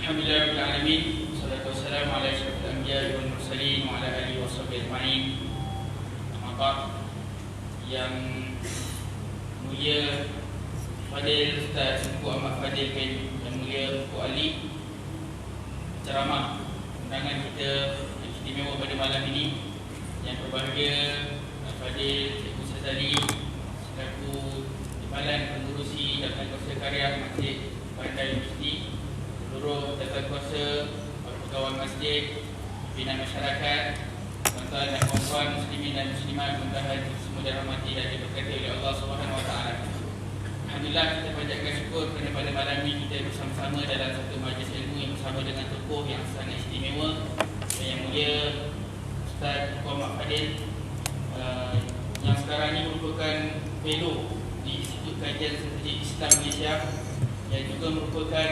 Alhamdulillah rabbil alamin, wassalatu wassalamu ala asyrafil anbiya'i wal mursalin wa ala alihi washabbihi ajma'in. Maka yang mulia Fadil Ustaz Tuku Ahmad Fadil bin Yang mulia Tuku Ali, ceramah undangan kita yang istimewa pada malam ini, yang berbahagia Fadil Cikgu Sazali selaku Timbalan Pengurusi dan Kuasa Karya Masjid Bandar Universiti, seluruh tata kuasa, pegawai masjid, pimpinan masyarakat, tuan-tuan dan puan-puan muslimin dan muslimat, mudah-mudahan semua dirahmati dan diberkati oleh Allah Subhanahu Wa Taala. Alhamdulillah, kita panjatkan syukur kerana pada malam ini kita bersama-sama dalam satu majlis ilmu yang bersama dengan tokoh yang sangat istimewa, yang mulia Ustaz Tuku Ahmad Fadil, yang sekarang ini merupakan fellow di Institut Kajian Strategik Islam Malaysia, yang juga merupakan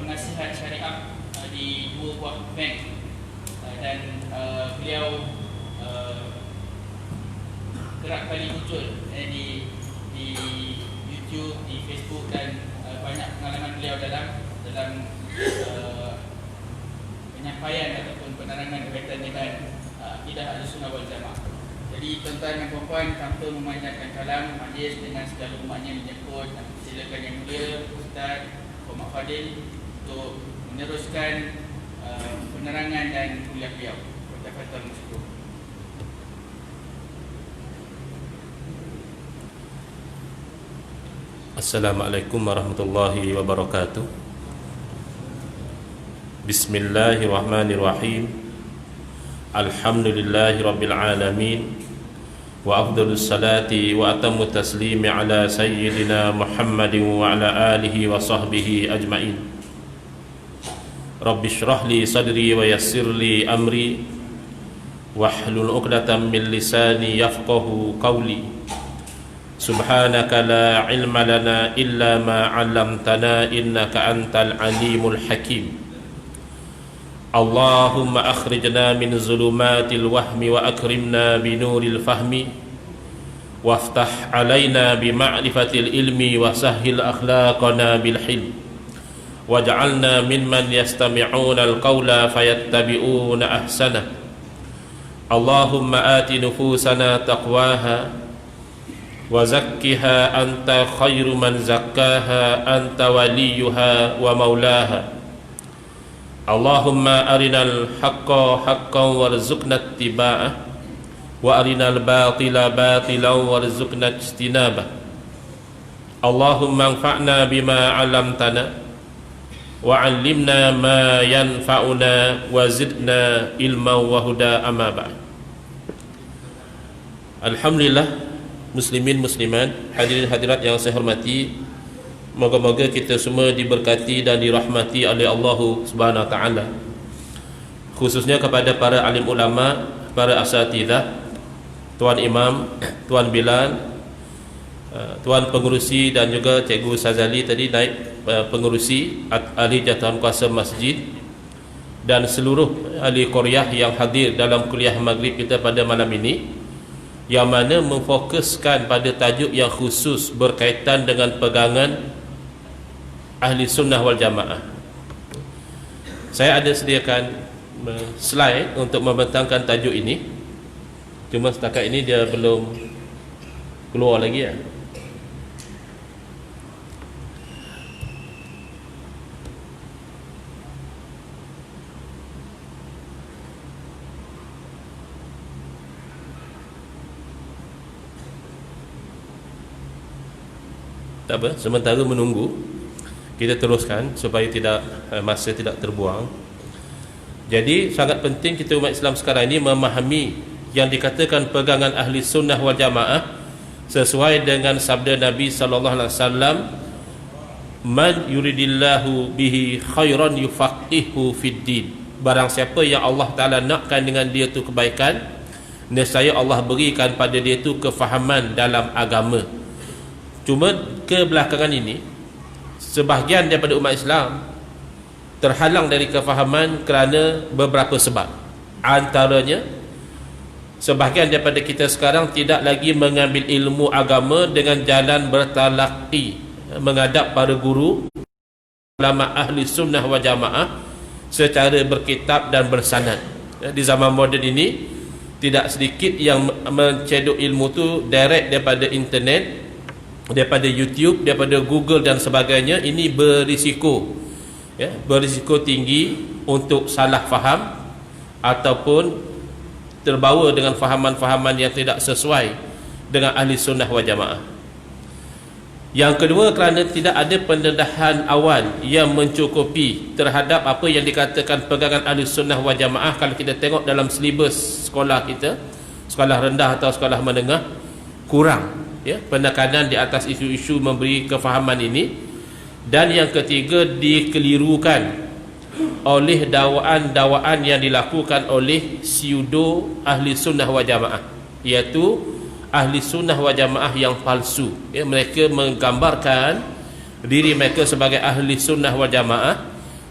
penasihat syariah di dua buah bank, dan beliau kerap kali muncul di YouTube, di Facebook, dan banyak pengalaman beliau dalam penyampaian ataupun penerangan berkaitan dengan akidah Ahlussunnah wal Jamaah. Jadi tuan-tuan dan puan-puan, tanpa memanjangkan kalam, majlis dengan segala umatnya menyebut dan silakan yang mulia Ustaz Ahmad Fadil untuk meneruskan penerangan dan kuliah beliau. Tafadhal masuk. Assalamualaikum warahmatullahi wabarakatuh. Bismillahirrahmanirrahim. Alhamdulillahi rabbil alamin. Wa afdalus salati wa atammu taslimi ala sayyidina Muhammadin wa ala alihi wa sahbihi ajma'in. Rabbi shrah li sadri wa yassir li amri wahlul 'uqdatam min lisani yafqahu qawli. Subhanaka la ilma lana illa ma 'allamtana innaka antal alimul hakim. Allahumma akhrijna min zulumatil wahmi wa akrimna binuril fahmi waftah alaina bima'rifatil ilmi wa sahhil akhlaqana bil hilm waj'alna mimman yastami'una al-qawla fayattabi'una ahsana. Allahumma ati nufusana taqwaha wa zakkiha anta khairu man zakkaha anta waliyuha wa maulaha. Allahumma arinal haqqa haqqan warzuqna ittiba'ah wa arinal batila batilan warzuqna ijtinabah. Allahumma anfa'na bima 'allamtana wa 'allimna ma yanfa'una wa zidna ilman wa huda, amma ba'd. Alhamdulillah, muslimin muslimat, hadirin hadirat yang saya hormati, moga-moga kita semua diberkati dan dirahmati oleh Allah Subhanahu Wa Taala, khususnya kepada para alim ulama, para asatidzah, Tuan Imam, Tuan Bilal, Tuan Pengurusi, dan juga Cikgu Sazali tadi naib pengurusi ahli jawatan kuasa masjid, dan seluruh ahli qaryah yang hadir dalam kuliah maghrib kita pada malam ini, yang mana memfokuskan pada tajuk yang khusus berkaitan dengan pegangan Ahli Sunnah wal Jamaah. Saya ada sediakan slide untuk membentangkan tajuk ini, cuma setakat ini dia belum keluar lagi ya. Tak apa, sementara menunggu, kita teruskan supaya masa tidak terbuang. Jadi sangat penting kita umat Islam sekarang ini memahami yang dikatakan pegangan Ahli Sunnah wal Jamaah sesuai dengan sabda Nabi sallallahu alaihi wasallam, man yuridillahu bihi khairan yufaqihu fid din. Barang siapa yang Allah Taala nakkan dengan dia tu kebaikan, nescaya Allah berikan pada dia tu kefahaman dalam agama. Cuma kebelakangan ini sebahagian daripada umat Islam terhalang dari kefahaman kerana beberapa sebab. Antaranya, sebahagian daripada kita sekarang tidak lagi mengambil ilmu agama dengan jalan bertalaqi, menghadap para guru ulama ahli sunnah wal jamaah secara berkitab dan bersanad. Di zaman moden ini tidak sedikit yang mencedok ilmu tu direct daripada internet, daripada YouTube, daripada Google dan sebagainya. Ini berisiko, berisiko tinggi untuk salah faham ataupun terbawa dengan fahaman-fahaman yang tidak sesuai dengan ahli sunnah wal jamaah. Yang kedua, kerana tidak ada pendedahan awal yang mencukupi terhadap apa yang dikatakan pegangan ahli sunnah wal jamaah. Kalau kita tengok dalam silibus sekolah kita, sekolah rendah atau sekolah menengah, kurang penekanan di atas isu-isu memberi kefahaman ini. Dan yang ketiga, dikelirukan oleh dakwaan-dakwaan yang dilakukan oleh pseudo ahli sunnah wal jamaah, iaitu ahli sunnah wal jamaah yang palsu. Mereka menggambarkan diri mereka sebagai ahli sunnah wal jamaah,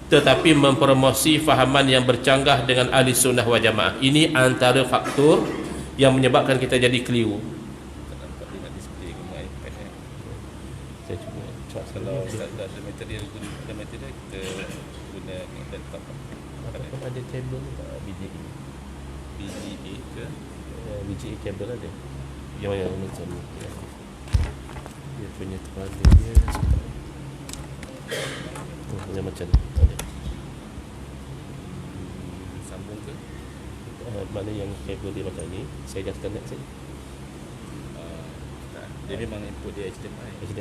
tetapi mempromosi fahaman yang bercanggah dengan ahli sunnah wal jamaah. Ini antara faktor yang menyebabkan kita jadi keliru. Kalau ada material kita guna laptop. Ataupun ada kabel BGA. BGA ke? BGA kabel ada. Yang macam ni. Dia punya tepala dia yang macam ni. Ada. Sambung ke? Mana yang kabel dia macam ni, saya just connect saja. Dia memang input dia HDMI. Input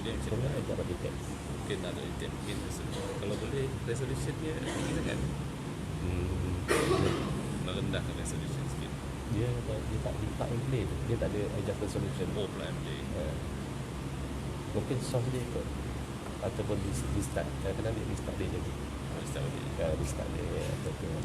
dia HDMI tak ada teks. Mungkin ada item, mungkin kalau boleh resolution dia tinggi sangat. Merendahkan resolution sikit. Dia tak play tu. Dia tak ada adjust resolution. Oh, plug and play. Mungkin soft dia ikut ataupun di start. Kadang-kadang dia restart dia jadi. Restart dia ataupun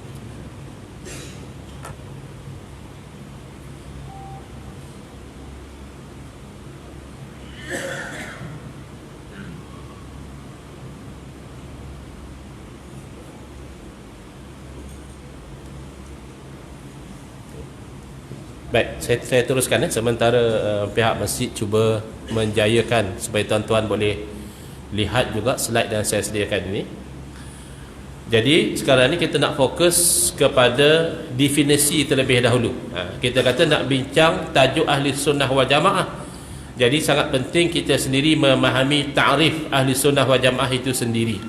baik, saya teruskan sementara pihak masjid cuba menjayakan supaya tuan-tuan boleh lihat juga slide yang saya sediakan ini. Jadi sekarang ni kita nak fokus kepada definisi terlebih dahulu. Kita kata nak bincang tajuk ahli sunnah wal jamaah. Jadi sangat penting kita sendiri memahami ta'rif ahli sunnah wal jamaah itu sendiri.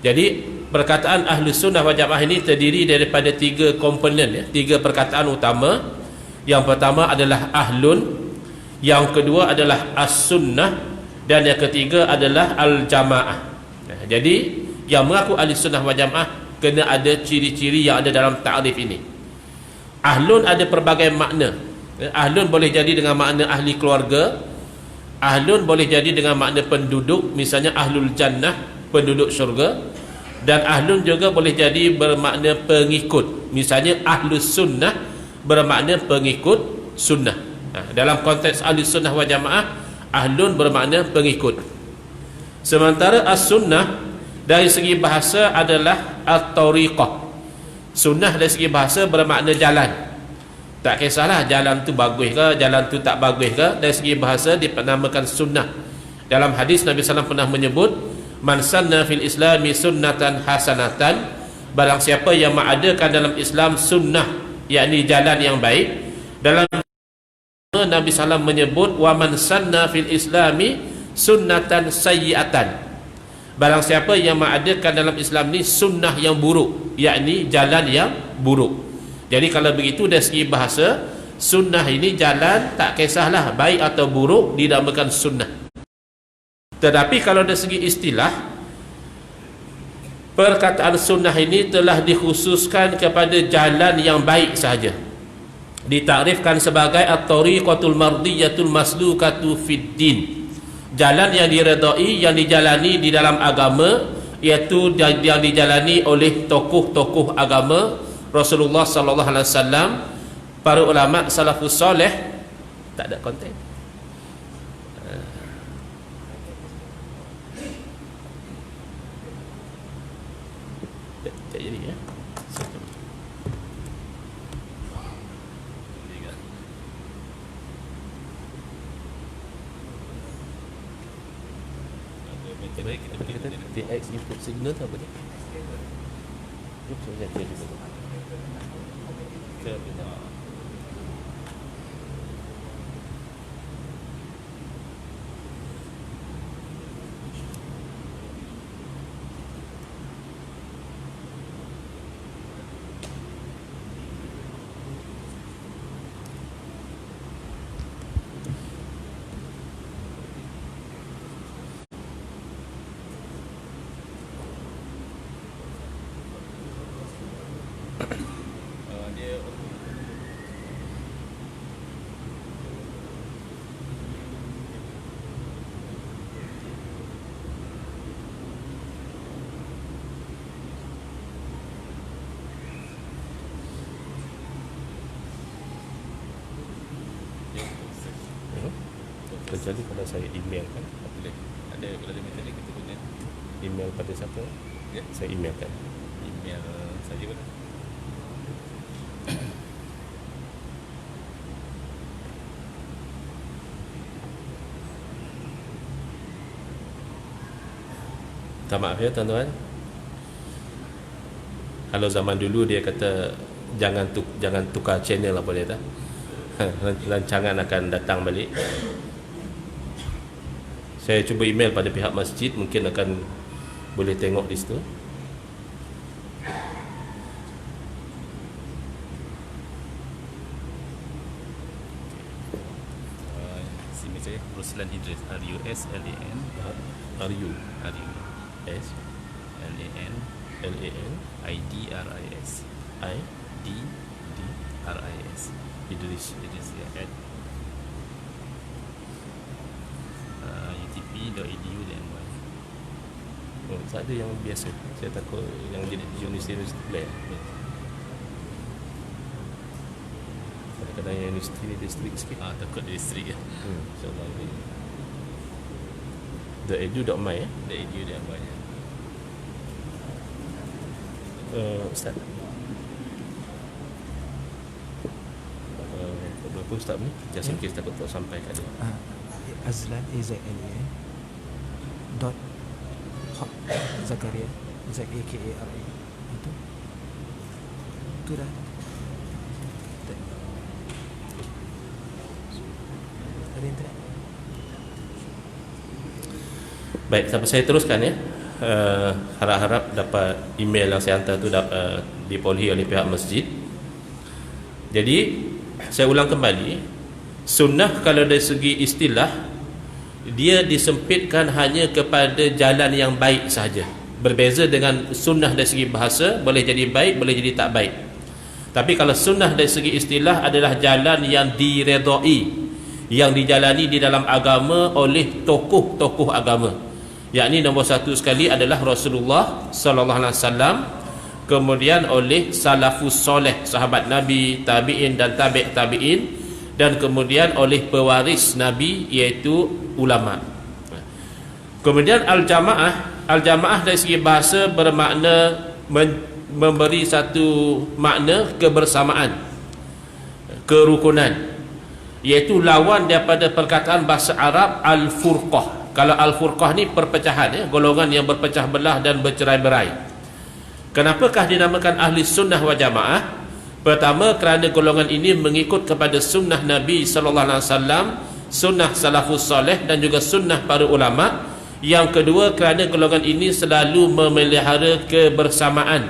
Jadi perkataan ahli sunnah wal jamaah ini terdiri daripada 3 komponen, 3 perkataan utama. Yang pertama adalah ahlun, yang kedua adalah as-sunnah, dan yang ketiga adalah al-jamaah. Jadi yang mengaku ahli sunnah wal jamaah kena ada ciri-ciri yang ada dalam ta'rif ini. Ahlun ada pelbagai makna. Ahlun boleh jadi dengan makna ahli keluarga. Ahlun boleh jadi dengan makna penduduk, misalnya ahlul jannah, penduduk syurga. Dan ahlun juga boleh jadi bermakna pengikut, misalnya ahlus sunnah bermakna pengikut sunnah. Dalam konteks ahli sunnah wal jamaah, ahlun bermakna pengikut. Sementara as-sunnah dari segi bahasa adalah at-tariqah. Sunnah dari segi bahasa bermakna jalan. Tak kisahlah jalan tu bagus ke, jalan tu tak bagus ke, dari segi bahasa dinamakan sunnah. Dalam hadis Nabi SAW pernah menyebut, man sanna fil islami sunnatan hasanatan, barang siapa yang mengadakan dalam Islam sunnah, yakni jalan yang baik. Dalam Nabi SAW menyebut wa man sanna fil islami sunnatan sayyi'atan, barang siapa yang mengadakan dalam Islam ni sunnah yang buruk, yakni jalan yang buruk. Jadi kalau begitu dari segi bahasa, sunnah ini jalan, tak kisahlah baik atau buruk, dinamakan sunnah. Tetapi kalau dari segi istilah, perkataan sunnah ini telah dikhususkan kepada jalan yang baik sahaja. Ditakrifkan sebagai at-tariqatul mardiyatul maslukatu fid din, jalan yang diredai, yang dijalani di dalam agama, iaitu yang dijalani oleh tokoh-tokoh agama Rasulullah sallallahu alaihi wasallam, para ulama salafus soleh. Tak ada konten. baik kita Apa dia kata? TX input signal tu apa dia? Jom saya cek dulu. Saya minta. Dia Kecuali kalau saya email kan, boleh. Ada kalau ada metode kita guna email pada siapa? ya, Saya email kan. email saja boleh. Minta maaf ya tuan-tuan. Kalau zaman dulu dia kata jangan tukar channel apa dia tak? Rancangan akan datang balik. Saya cuba email pada pihak masjid, mungkin akan boleh tengok di situ. Sini saya Ruslan Idris, RUSLAN RU RUS S LAN LAN IDRIS I DRIS Idris. Idris ya at utp.edu.my. Oh, tak ada yang biasa. Saya takut yang jadi universiti lain. Kadang-kadang yang universiti ni distrik sikit. Takut distrik ya. InsyaAllah ini theedu.my .edu.my. Ustaz, berapa Ustaz ni? Just in case takut tak sampai kat dia. Azlan AZLA dot Zakaria ZAKARA itu dah ada internet. Baik, sampai saya teruskan ya. Harap-harap dapat email yang saya hantar tu diperolehi oleh pihak masjid. Jadi saya ulang kembali, sunnah kalau dari segi istilah dia disempitkan hanya kepada jalan yang baik sahaja. Berbeza dengan sunnah dari segi bahasa, boleh jadi baik, boleh jadi tak baik. Tapi kalau sunnah dari segi istilah adalah jalan yang diredai, yang dijalani di dalam agama oleh tokoh-tokoh agama. Yakni nombor satu sekali adalah Rasulullah sallallahu alaihi wasallam, kemudian oleh salafus soleh, sahabat Nabi, tabi'in dan tabi' tabi'in, dan kemudian oleh pewaris Nabi iaitu ulama. Kemudian al-jamaah dari segi bahasa bermakna memberi satu makna kebersamaan, kerukunan, iaitu lawan daripada perkataan bahasa Arab al-furqah. Kalau al-furqah ni perpecahan ya, golongan yang berpecah belah dan bercerai-berai. Kenapakah dinamakan ahli sunnah wal jamaah? Pertama, kerana golongan ini mengikut kepada sunnah Nabi sallallahu alaihi wasallam, sunnah salafus soleh dan juga sunnah para ulama. Yang kedua, kerana golongan ini selalu memelihara kebersamaan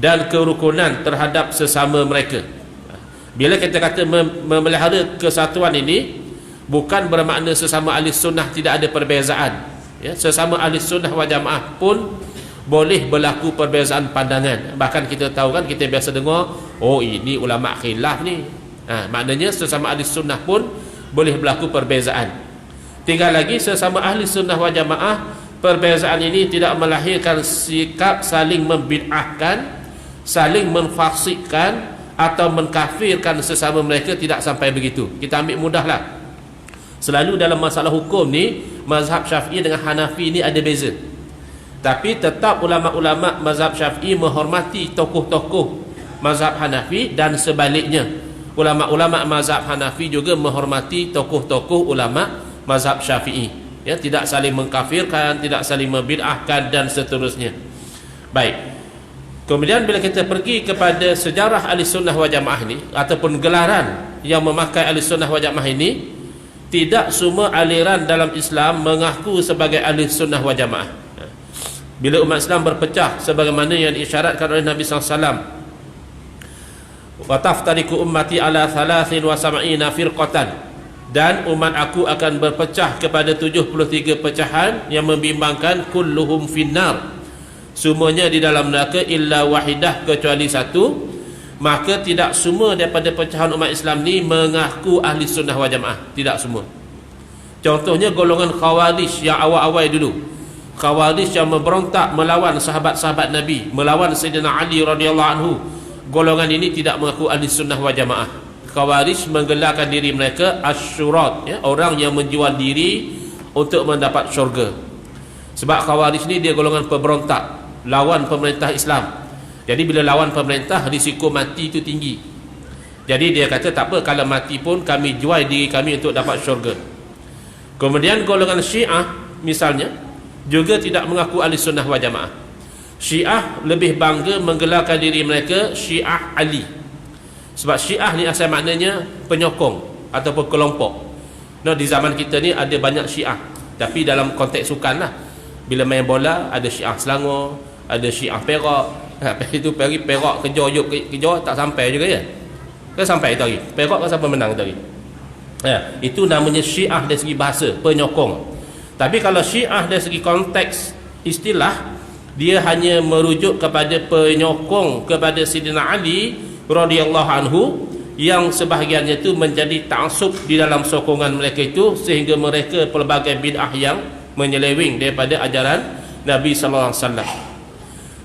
dan kerukunan terhadap sesama mereka. Bila kita kata memelihara kesatuan ini, bukan bermakna sesama ahli sunnah tidak ada perbezaan ya, sesama ahli sunnah wal jamaah pun boleh berlaku perbezaan pandangan. Bahkan kita tahu kan, kita biasa dengar, oh ini ulama khilaf ni. Maknanya sesama ahli sunnah pun boleh berlaku perbezaan. Tinggal lagi sesama ahli sunnah wal jamaah, perbezaan ini tidak melahirkan sikap saling membid'ahkan, saling menfaksikkan atau mengkafirkan sesama mereka, tidak sampai begitu. Kita ambil mudahlah, selalu dalam masalah hukum ni, mazhab Syafi'i dengan Hanafi ni ada beza. Tapi tetap ulama-ulama mazhab Syafi'i menghormati tokoh-tokoh mazhab Hanafi, dan sebaliknya ulama-ulama mazhab Hanafi juga menghormati tokoh-tokoh ulama mazhab Syafi'i. ya, tidak saling mengkafirkan, tidak saling membid'ahkan dan seterusnya. Baik. Kemudian bila kita pergi kepada sejarah Ahlussunnah wal Jamaah ini ataupun gelaran yang memakai Ahlussunnah wal Jamaah ini, tidak semua aliran dalam Islam mengaku sebagai Ahlussunnah wal Jamaah. Bila umat Islam berpecah sebagaimana yang diisyaratkan oleh Nabi SAW, wa taftariqu ummati ala 73 firqatan, dan umat aku akan berpecah kepada 73 pecahan yang membimbangkan, kulluhum finnar, semuanya di dalam neraka illa wahidah, kecuali satu. Maka tidak semua daripada pecahan umat Islam ni mengaku ahli sunnah wal jamaah, tidak semua. Contohnya golongan Khawarij yang awal-awal dulu, Khawarij yang memberontak melawan sahabat-sahabat Nabi, melawan Sayyidina Ali radhiyallahu anhu, golongan ini tidak mengaku ahli sunnah wal jamaah. Khawarij menggelarkan diri mereka asyurat, ya, orang yang menjual diri untuk mendapat syurga. Sebab Khawarij ni dia golongan pemberontak lawan pemerintah Islam. Jadi bila lawan pemerintah, risiko mati itu tinggi. Jadi dia kata tak apa, kalau mati pun kami jual diri kami untuk dapat syurga. Kemudian golongan Syiah misalnya juga tidak mengaku ahli sunnah wal jamaah. Syiah lebih bangga menggelarkan diri mereka Syiah Ali. Sebab Syiah ni asal maknanya penyokong ataupun kelompok. Nah, di zaman kita ni ada banyak Syiah, tapi dalam konteks sukan lah. Bila main bola ada Syiah Selangor, ada Syiah Perak. Lepas itu pergi Perak kejar tak sampai juga, ya. Kan sampai itu hari. Perak kan siapa menang tadi. Ya, itu namanya Syiah dari segi bahasa, penyokong. Tapi kalau Syiah dari segi konteks istilah, dia hanya merujuk kepada penyokong kepada Sayyidina Ali radhiyallahu anhu, yang sebahagiannya itu menjadi ta'assub di dalam sokongan mereka itu, sehingga mereka pelbagai bid'ah yang menyeleweng daripada ajaran Nabi sallallahu alaihi wasallam.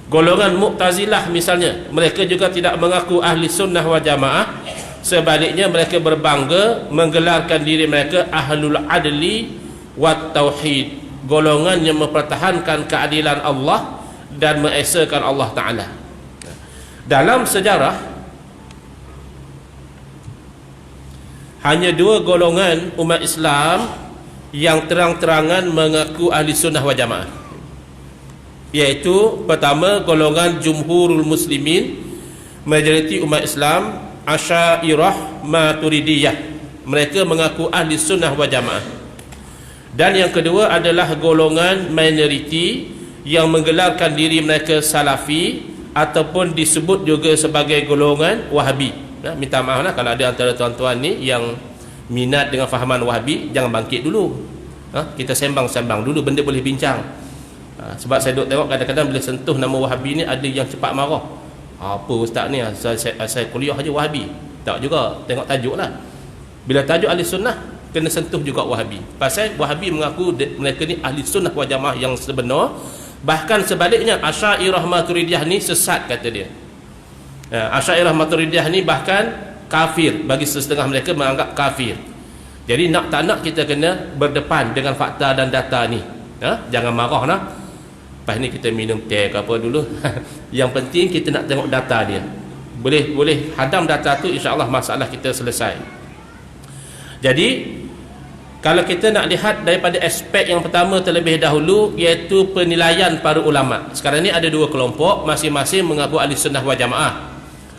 Golongan Mu'tazilah misalnya, mereka juga tidak mengaku ahli sunnah wal jamaah. Sebaliknya mereka berbangga menggelarkan diri mereka ahlul adli wat tauhid, golongan yang mempertahankan keadilan Allah dan mengesakan Allah Ta'ala. Dalam sejarah hanya dua golongan umat Islam yang terang-terangan mengaku ahli sunnah wal jamaah, iaitu pertama golongan jumhurul muslimin, majoriti umat Islam, Asy'ariyah Maturidiyah, mereka mengaku ahli sunnah wal jamaah. Dan yang kedua adalah golongan minoriti yang menggelarkan diri mereka Salafi ataupun disebut juga sebagai golongan Wahabi. Nah, minta maaf lah kalau ada antara tuan-tuan ni yang minat dengan fahaman Wahabi, jangan bangkit dulu. Kita sembang-sembang dulu, benda boleh bincang. Sebab saya duk tengok kadang-kadang bila sentuh nama Wahabi ni ada yang cepat marah. Apa ustaz ni, saya kuliah aja Wahabi. Tak juga, tengok tajuk lah. Bila tajuk ahli sunnah, kena sentuh juga Wahabi. Pasal Wahabi mengaku mereka ni ahli sunnah wal jamaah yang sebenar. Bahkan sebaliknya, Asy'ariyah Maturidiyah ni sesat, kata dia. Asy'ariyah Maturidiyah ni bahkan kafir, bagi setengah mereka menganggap kafir. Jadi nak tak nak kita kena berdepan dengan fakta dan data ni. Jangan marah lah. Lepas ni kita minum teh ke apa dulu. Yang penting kita nak tengok data dia. Boleh hadam data tu, insya-Allah masalah kita selesai. Jadi kalau kita nak lihat daripada aspek yang pertama terlebih dahulu, iaitu penilaian para ulama. Sekarang ni ada dua kelompok, masing-masing mengaku ahli sunnah wal jamaah.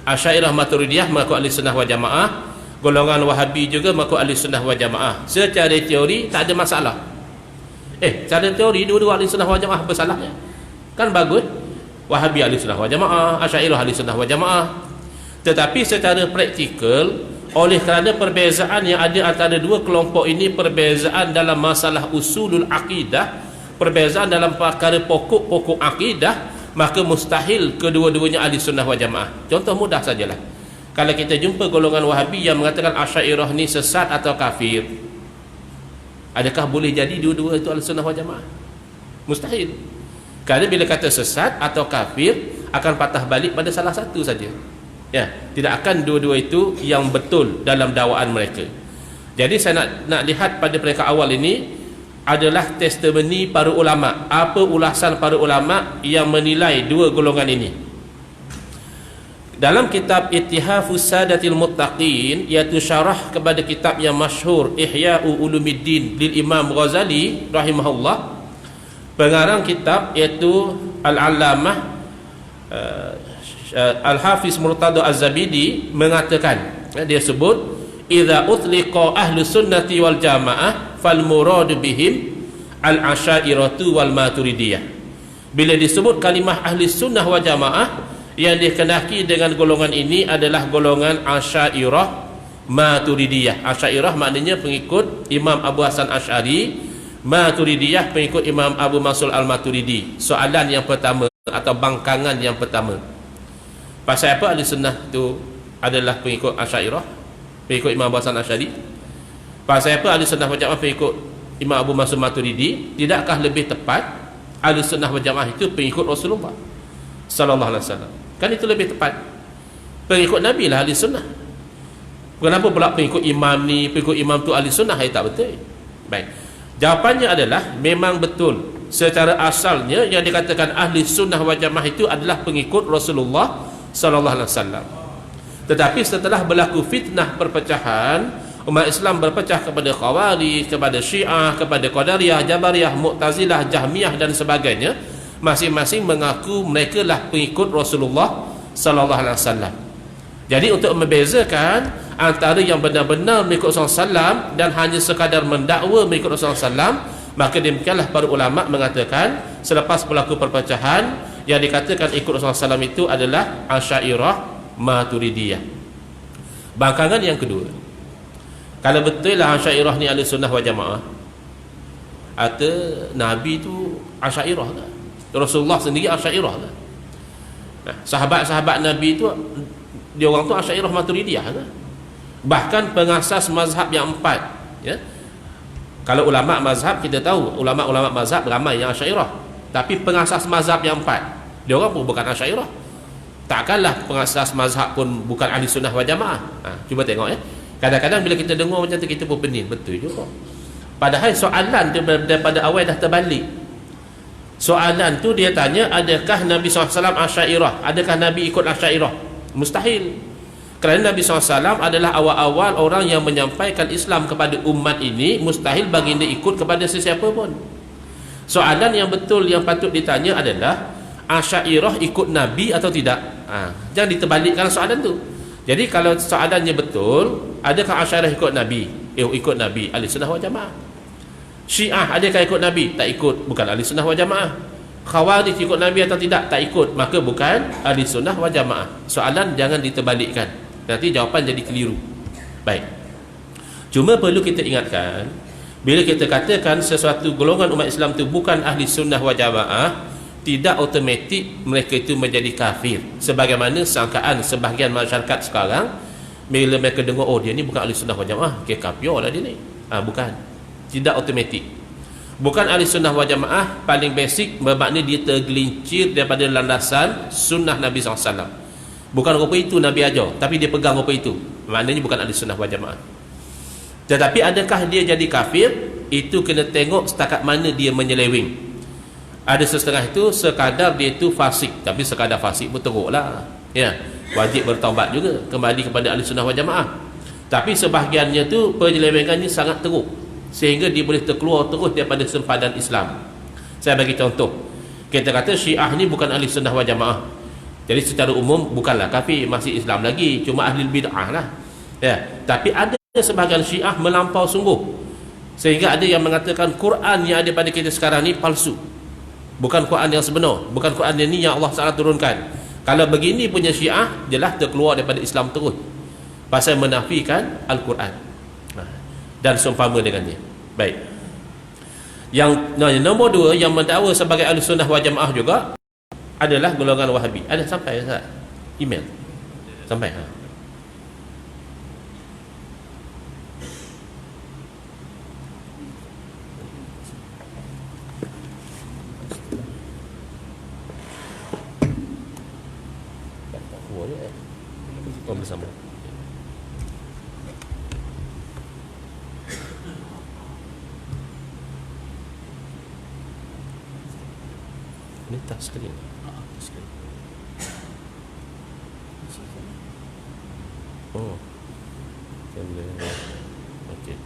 Asy'ariyah Maturidiyah mengaku ahli sunnah wal jamaah, golongan Wahabi juga mengaku ahli sunnah wal jamaah. Secara teori tak ada masalah. Secara teori dua-dua ahli sunnah wal jamaah bersalahnya, kan bagus. Wahabi ahli sunnah wal jamaah, Asy'ariyah ahli sunnah wal jamaah. Tetapi secara praktikal, oleh kerana perbezaan yang ada antara dua kelompok ini, perbezaan dalam masalah usulul akidah, perbezaan dalam perkara pokok-pokok akidah, maka mustahil kedua-duanya ahli sunnah wal jamaah. Contoh mudah sajalah, kalau kita jumpa golongan Wahabi yang mengatakan Asy'ariyah ni sesat atau kafir, adakah boleh jadi dua-dua itu ahli sunnah wal jamaah? Mustahil. Kerana bila kata sesat atau kafir, akan patah balik pada salah satu saja. Ya, tidak akan dua-dua itu yang betul dalam dakwaan mereka. Jadi saya nak lihat pada mereka awal ini adalah testimoni para ulama. Apa ulasan para ulama yang menilai dua golongan ini? Dalam kitab Ittihafus Sadatil Muttaqin, iaitu syarah kepada kitab yang masyhur Ihya'u Ulumuddin lil Imam Ghazali rahimahullah, pengarang kitab iaitu Al-Allamah Al-Hafiz Murtada Az-Zabidi mengatakan, dia sebut, idza utliqa ahlus sunnati wal jamaah fal murad bihim al-asyairatu wal maturidiyah. Bila disebut kalimah ahli sunnah wal jamaah, yang dikehendaki dengan golongan ini adalah golongan Asy'ariyah Maturidiyah. Asy'ariyah maknanya pengikut Imam Abu Hasan Asy'ari, Maturidiyah pengikut Imam Abu Mansur Al-Maturidi. Soalan yang pertama atau bangkangan yang pertama, pasal apa ahli sunnah itu adalah pengikut Asy'ariyah, pengikut Imam Abu Hasan Asy'ari? Pasal apa ahli sunnah wal jamaah pengikut Imam Abu Mansur Maturidi? Tidakkah lebih tepat ahli sunnah wal jamaah itu pengikut Rasulullah sallallahu alaihi wasallam? Kan itu lebih tepat. Pengikut Nabi lah ahli sunnah. Kenapa pula pengikut imam ni, pengikut imam tu ahli sunnah? Tak betul. Baik, jawapannya adalah memang betul. Secara asalnya yang dikatakan ahli sunnah wal jamaah itu adalah pengikut Rasulullah sallallahu alaihi wasallam. Tetapi setelah berlaku fitnah perpecahan, umat Islam berpecah kepada Khawarij, kepada Syiah, kepada Qadariyah, Jabariyah, Mu'tazilah, Jahmiyah dan sebagainya. Masing-masing mengaku mereka lah pengikut Rasulullah sallallahu alaihi wasallam. Jadi untuk membezakan antara yang benar-benar mengikut Rasulullah SAW dan hanya sekadar mendakwa mengikut Rasulullah SAW, maka demikianlah para ulama mengatakan selepas berlaku perpecahan, yang dikatakan ikut Rasulullah SAW itu adalah Asy'ariyah Maturidiyah. Bangkangan yang kedua, kalau betul lah Asy'ariyah ni ahli sunnah wal jamaah, atau Nabi tu Asy'ariyah lah, Rasulullah sendiri Asy'ariyah lah. Nah, sahabat-sahabat Nabi tu dia orang tu Asy'ariyah Maturidiyah lah. Bahkan pengasas mazhab yang 4, ya. Kalau ulama mazhab kita tahu, ulama-ulama mazhab ramai yang Asy'ariyah, tapi pengasas mazhab yang 4, dia orang pun bukan Asy'ariyah. Takkanlah pengasas mazhab pun bukan ahli sunnah wal jamaah. Cuba tengok, ya. Kadang-kadang bila kita dengar macam tu, kita pun pening, betul juga. Padahal soalan tu daripada awal dah terbalik. Soalan tu dia tanya, adakah Nabi SAW Asy'ariyah? Adakah Nabi ikut Asy'ariyah? Mustahil. Kerana Nabi SAW adalah awal-awal orang yang menyampaikan Islam kepada umat ini, mustahil baginda ikut kepada sesiapa pun. Soalan yang betul yang patut ditanya adalah, Asy'ariyah ikut Nabi atau tidak? Jangan diterbalikkan soalan tu. Jadi kalau soalannya betul, adakah Asy'ariyah ikut Nabi? Ikut Nabi, ahli sunnah wal jamaah. Syiah adakah ikut Nabi? Tak ikut, bukan ahli sunnah wal jamaah. Khawarij ikut Nabi atau tidak? Tak ikut, maka bukan ahli sunnah wal jamaah. Soalan jangan diterbalikkan, nanti jawapan jadi keliru. Baik, cuma perlu kita ingatkan, bila kita katakan sesuatu golongan umat Islam itu bukan ahli sunnah wal jamaah, tidak automatik mereka itu menjadi kafir, sebagaimana sangkaan sebahagian masyarakat sekarang. Bila mereka dengar, oh dia ni bukan ahli sunnah wal jamaah, kafir lah dia ni. Bukan, tidak automatik. Bukan ahli sunnah wal jamaah paling basic bermakna dia tergelincir daripada landasan sunnah Nabi SAW. Bukan rupa itu Nabi ajar, tapi dia pegang rupa itu, maknanya bukan ahli sunnah wal jamaah. Tetapi adakah dia jadi kafir? Itu kena tengok setakat mana dia menyeleweng. Ada setengah itu sekadar dia itu fasik, tapi sekadar fasik pun teruk lah, ya, wajib bertaubat juga, kembali kepada ahli sunnah wal jamaah. Tapi sebahagiannya tu penyelewengannya sangat teruk, sehingga dia boleh terkeluar terus daripada sempadan Islam. Saya bagi contoh, kita kata Syiah ni bukan ahli sunnah wal jamaah, jadi secara umum bukanlah kafir, masih Islam lagi, cuma ahli bid'ah lah, ya. Tapi ada sebahagian Syiah melampau sungguh, sehingga ada yang mengatakan Quran yang ada pada kita sekarang ni palsu, bukan Quran yang sebenar, bukan Quran yang ni yang Allah Ta'ala turunkan. Kalau begini punya Syiah, jelas terkeluar daripada Islam terus, pasal menafikan Al-Quran dan seumpama dengannya. Baik, yang nombor 2 yang mendakwa sebagai ahli sunnah wal jamaah juga adalah golongan Wahabi. Ada sampai tak? Email sampai? Bersama. Ini tak sekali. Oh. Okey.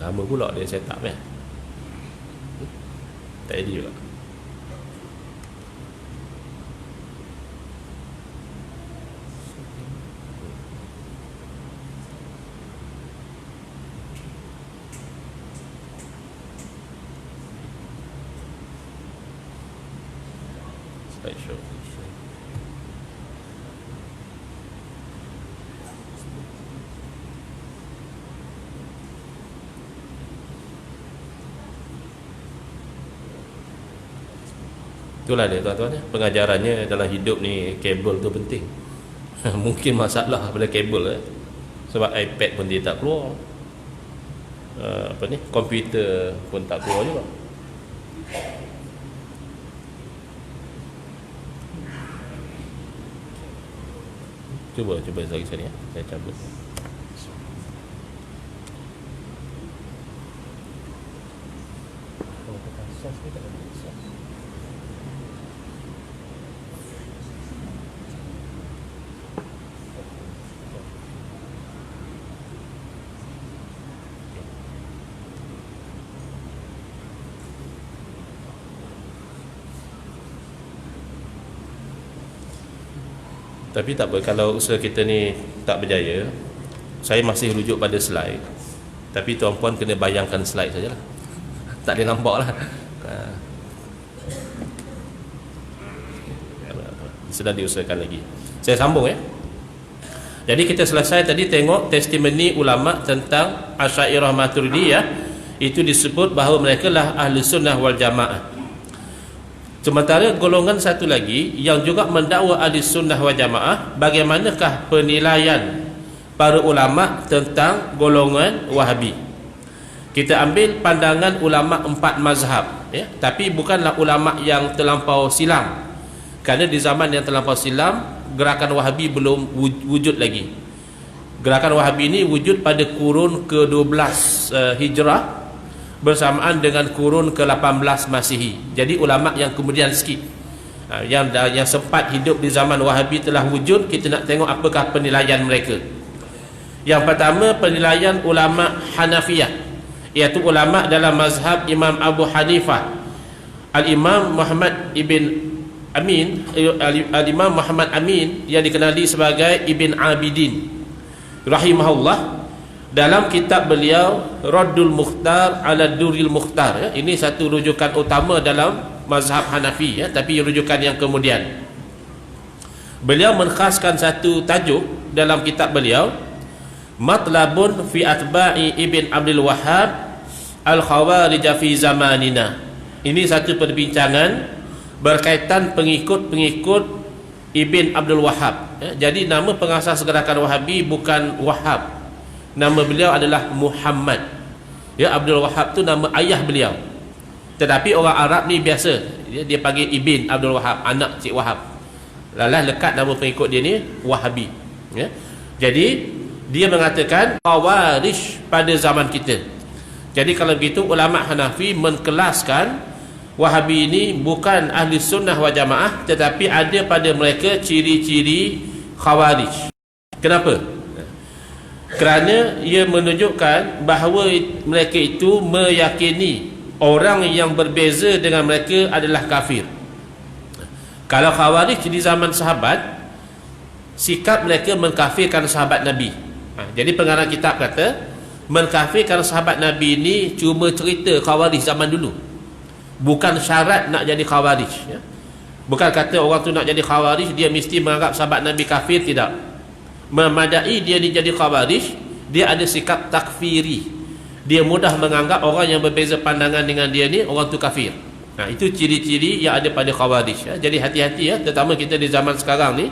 Lama pula dia set up kan. Tak edit juga. Slideshow. Itulah dia tuan-tuan, pengajarannya dalam hidup ni kabel tu penting. Mungkin masalah pada kabel sebab iPad pun dia tak keluar, komputer pun tak keluar juga. Cuba lagi sekali ya. Saya cabut. Tapi tak apa, kalau usaha kita ni tak berjaya, saya masih rujuk pada slide. Tapi tuan-puan kena bayangkan slide sajalah. Tak boleh nampak lah. Sedang diusahakan lagi. Saya sambung ya. Jadi kita selesai tadi tengok testimoni ulama tentang Asy'ariyah Maturidiyah. Itu disebut bahawa mereka lah ahli sunnah wal jamaah. Sementara golongan satu lagi yang juga mendakwa ahli sunnah wal jamaah, bagaimanakah penilaian para ulama tentang golongan Wahabi? Kita ambil pandangan ulama 4 mazhab ya, tapi bukanlah ulama yang terlampau silam. Kerana di zaman yang terlampau silam, gerakan Wahabi belum wujud lagi. Gerakan Wahabi ini wujud pada kurun ke-12 Hijrah bersamaan dengan kurun ke-18 Masihi. Jadi ulama yang kemudian sikit, yang sempat hidup di zaman Wahabi telah wujud. Kita nak tengok apakah penilaian mereka. Yang pertama, penilaian ulama Hanafiyah, iaitu ulama dalam mazhab Imam Abu Hanifah, Al-Imam Muhammad ibn Amin, Al-Imam Muhammad Amin yang dikenali sebagai Ibn Abidin rahimahullah. Dalam kitab beliau Raddul Mukhtar ala Durril Mukhtar ya. Ini satu rujukan utama dalam mazhab Hanafi ya, tapi rujukan yang kemudian beliau menkhaskan satu tajuk dalam kitab beliau, Matlabun fi atba'i Ibn Abdul Wahhab al-Khawarij fi zamanina. Ini satu perbincangan berkaitan pengikut-pengikut Ibn Abdul Wahhab ya. Jadi nama pengasas gerakan Wahabi bukan Wahhab, nama beliau adalah Muhammad ya. Abdul Wahhab tu nama ayah beliau, tetapi orang Arab ni biasa dia panggil Ibn Abdul Wahhab, anak Cik Wahab. Lalah lekat nama pengikut dia ni Wahabi ya. Jadi dia mengatakan Khawarij pada zaman kita. Jadi kalau begitu ulama Hanafi mengkelaskan Wahabi ini bukan ahli sunnah wal jamaah, tetapi ada pada mereka ciri-ciri Khawarij. Kenapa? Kerana ia menunjukkan bahawa mereka itu meyakini orang yang berbeza dengan mereka adalah kafir. Kalau Khawarij di zaman sahabat, sikap mereka mengkafirkan sahabat Nabi. Jadi pengarang kitab kata mengkafirkan sahabat Nabi ini cuma cerita Khawarij zaman dulu, bukan syarat nak jadi Khawarij ya. Bukan kata orang tu nak jadi Khawarij dia mesti menganggap sahabat Nabi kafir, tidak. Memadai dia jadi Khawarij, dia ada sikap takfiri. Dia mudah menganggap orang yang berbeza pandangan dengan dia ni orang tu kafir. Nah, itu ciri-ciri yang ada pada Khawarij ya. Jadi hati-hati ya, terutama kita di zaman sekarang ni,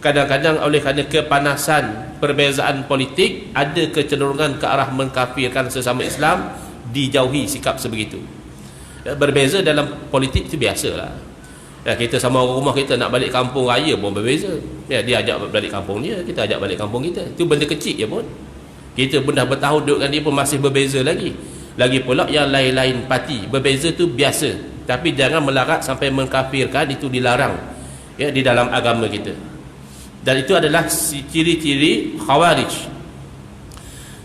kadang-kadang oleh kerana kepanasan perbezaan politik, ada kecenderungan ke arah mengkafirkan sesama Islam, dijauhi sikap sebegitu ya. Berbeza dalam politik itu biasalah ya, kita sama orang rumah kita nak balik kampung raya pun berbeza ya, dia ajak balik kampung dia, kita ajak balik kampung kita, itu benda kecil je pun. Kita pun dah bertahun duduk dengan dia pun masih berbeza lagi pula yang lain-lain parti. Berbeza tu biasa, tapi jangan melarat sampai mengkafirkan, itu dilarang ya di dalam agama kita. Dan itu adalah ciri-ciri Khawarij,